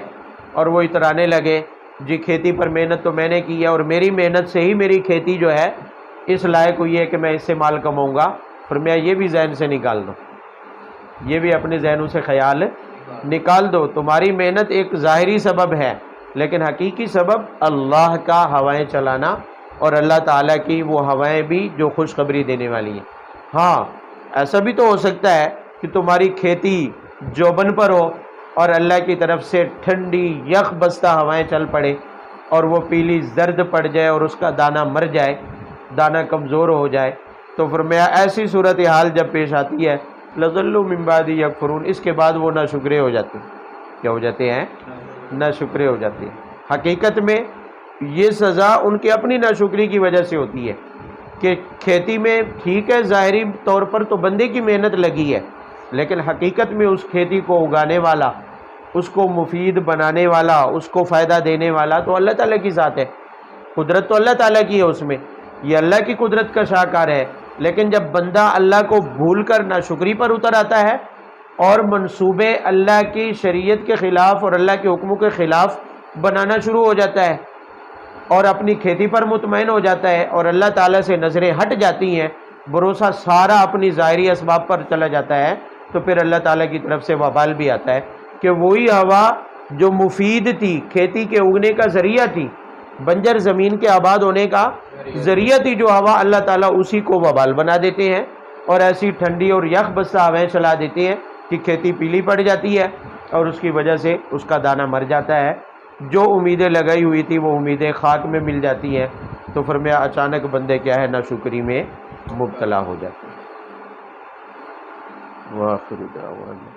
اور وہ اترانے لگے جی کھیتی پر محنت تو میں نے کی ہے اور میری محنت سے ہی میری کھیتی جو ہے اس لائق ہوئی ہے کہ میں اس سے مال کماؤں گا، فرمایا یہ بھی ذہن سے نکال دو، یہ بھی اپنے ذہنوں سے خیال نکال دو۔ تمہاری محنت ایک ظاہری سبب ہے، لیکن حقیقی سبب اللہ کا ہوائیں چلانا، اور اللہ تعالیٰ کی وہ ہوائیں بھی جو خوشخبری دینے والی ہیں۔ ہاں ایسا بھی تو ہو سکتا ہے کہ تمہاری کھیتی جوبن پر ہو اور اللہ کی طرف سے ٹھنڈی یخ بستہ ہوائیں چل پڑے اور وہ پیلی زرد پڑ جائے اور اس کا دانہ مر جائے، دانہ کمزور ہو جائے، تو فرمایا ایسی صورتحال جب پیش آتی ہے لَظَلُّوا مِن بَعْدِ يَكْفُرُونَ، اس کے بعد وہ ناشکرے ہو جاتے ہیں۔ کیا ہو جاتے ہیں؟ ناشکرے ہو جاتے ہیں۔ حقیقت میں یہ سزا ان کی اپنی ناشکری کی وجہ سے ہوتی ہے کہ کھیتی میں ٹھیک ہے ظاہری طور پر تو بندے کی محنت لگی ہے، لیکن حقیقت میں اس کھیتی کو اگانے والا، اس کو مفید بنانے والا، اس کو فائدہ دینے والا تو اللہ تعالیٰ کی ذات ہے، قدرت تو اللہ تعالیٰ کی ہے، اس میں یہ اللہ کی قدرت کا شاہکار ہے۔ لیکن جب بندہ اللہ کو بھول کر ناشکری پر اتر آتا ہے اور منصوبے اللہ کی شریعت کے خلاف اور اللہ کے حکموں کے خلاف بنانا شروع ہو جاتا ہے اور اپنی کھیتی پر مطمئن ہو جاتا ہے اور اللہ تعالیٰ سے نظریں ہٹ جاتی ہیں، بھروسہ سارا اپنی ظاہری اسباب پر چلا جاتا ہے، تو پھر اللہ تعالیٰ کی طرف سے وبال بھی آتا ہے کہ وہی ہوا جو مفید تھی، کھیتی کے اگنے کا ذریعہ تھی، بنجر زمین کے آباد ہونے کا ذریعہ تھی جو ہوا، اللہ تعالیٰ اسی کو وبال بنا دیتے ہیں اور ایسی ٹھنڈی اور یخ بستہ ہوائیں چلا دیتے ہیں کہ کھیتی پیلی پڑ جاتی ہے اور اس کی وجہ سے اس کا دانہ مر جاتا ہے، جو امیدیں لگائی ہوئی تھی وہ امیدیں خاک میں مل جاتی ہیں، تو فرمایا اچانک بندے کیا ہے؟ ناشکری میں مبتلا ہو جاتے ہیں۔ وآخر دعوانا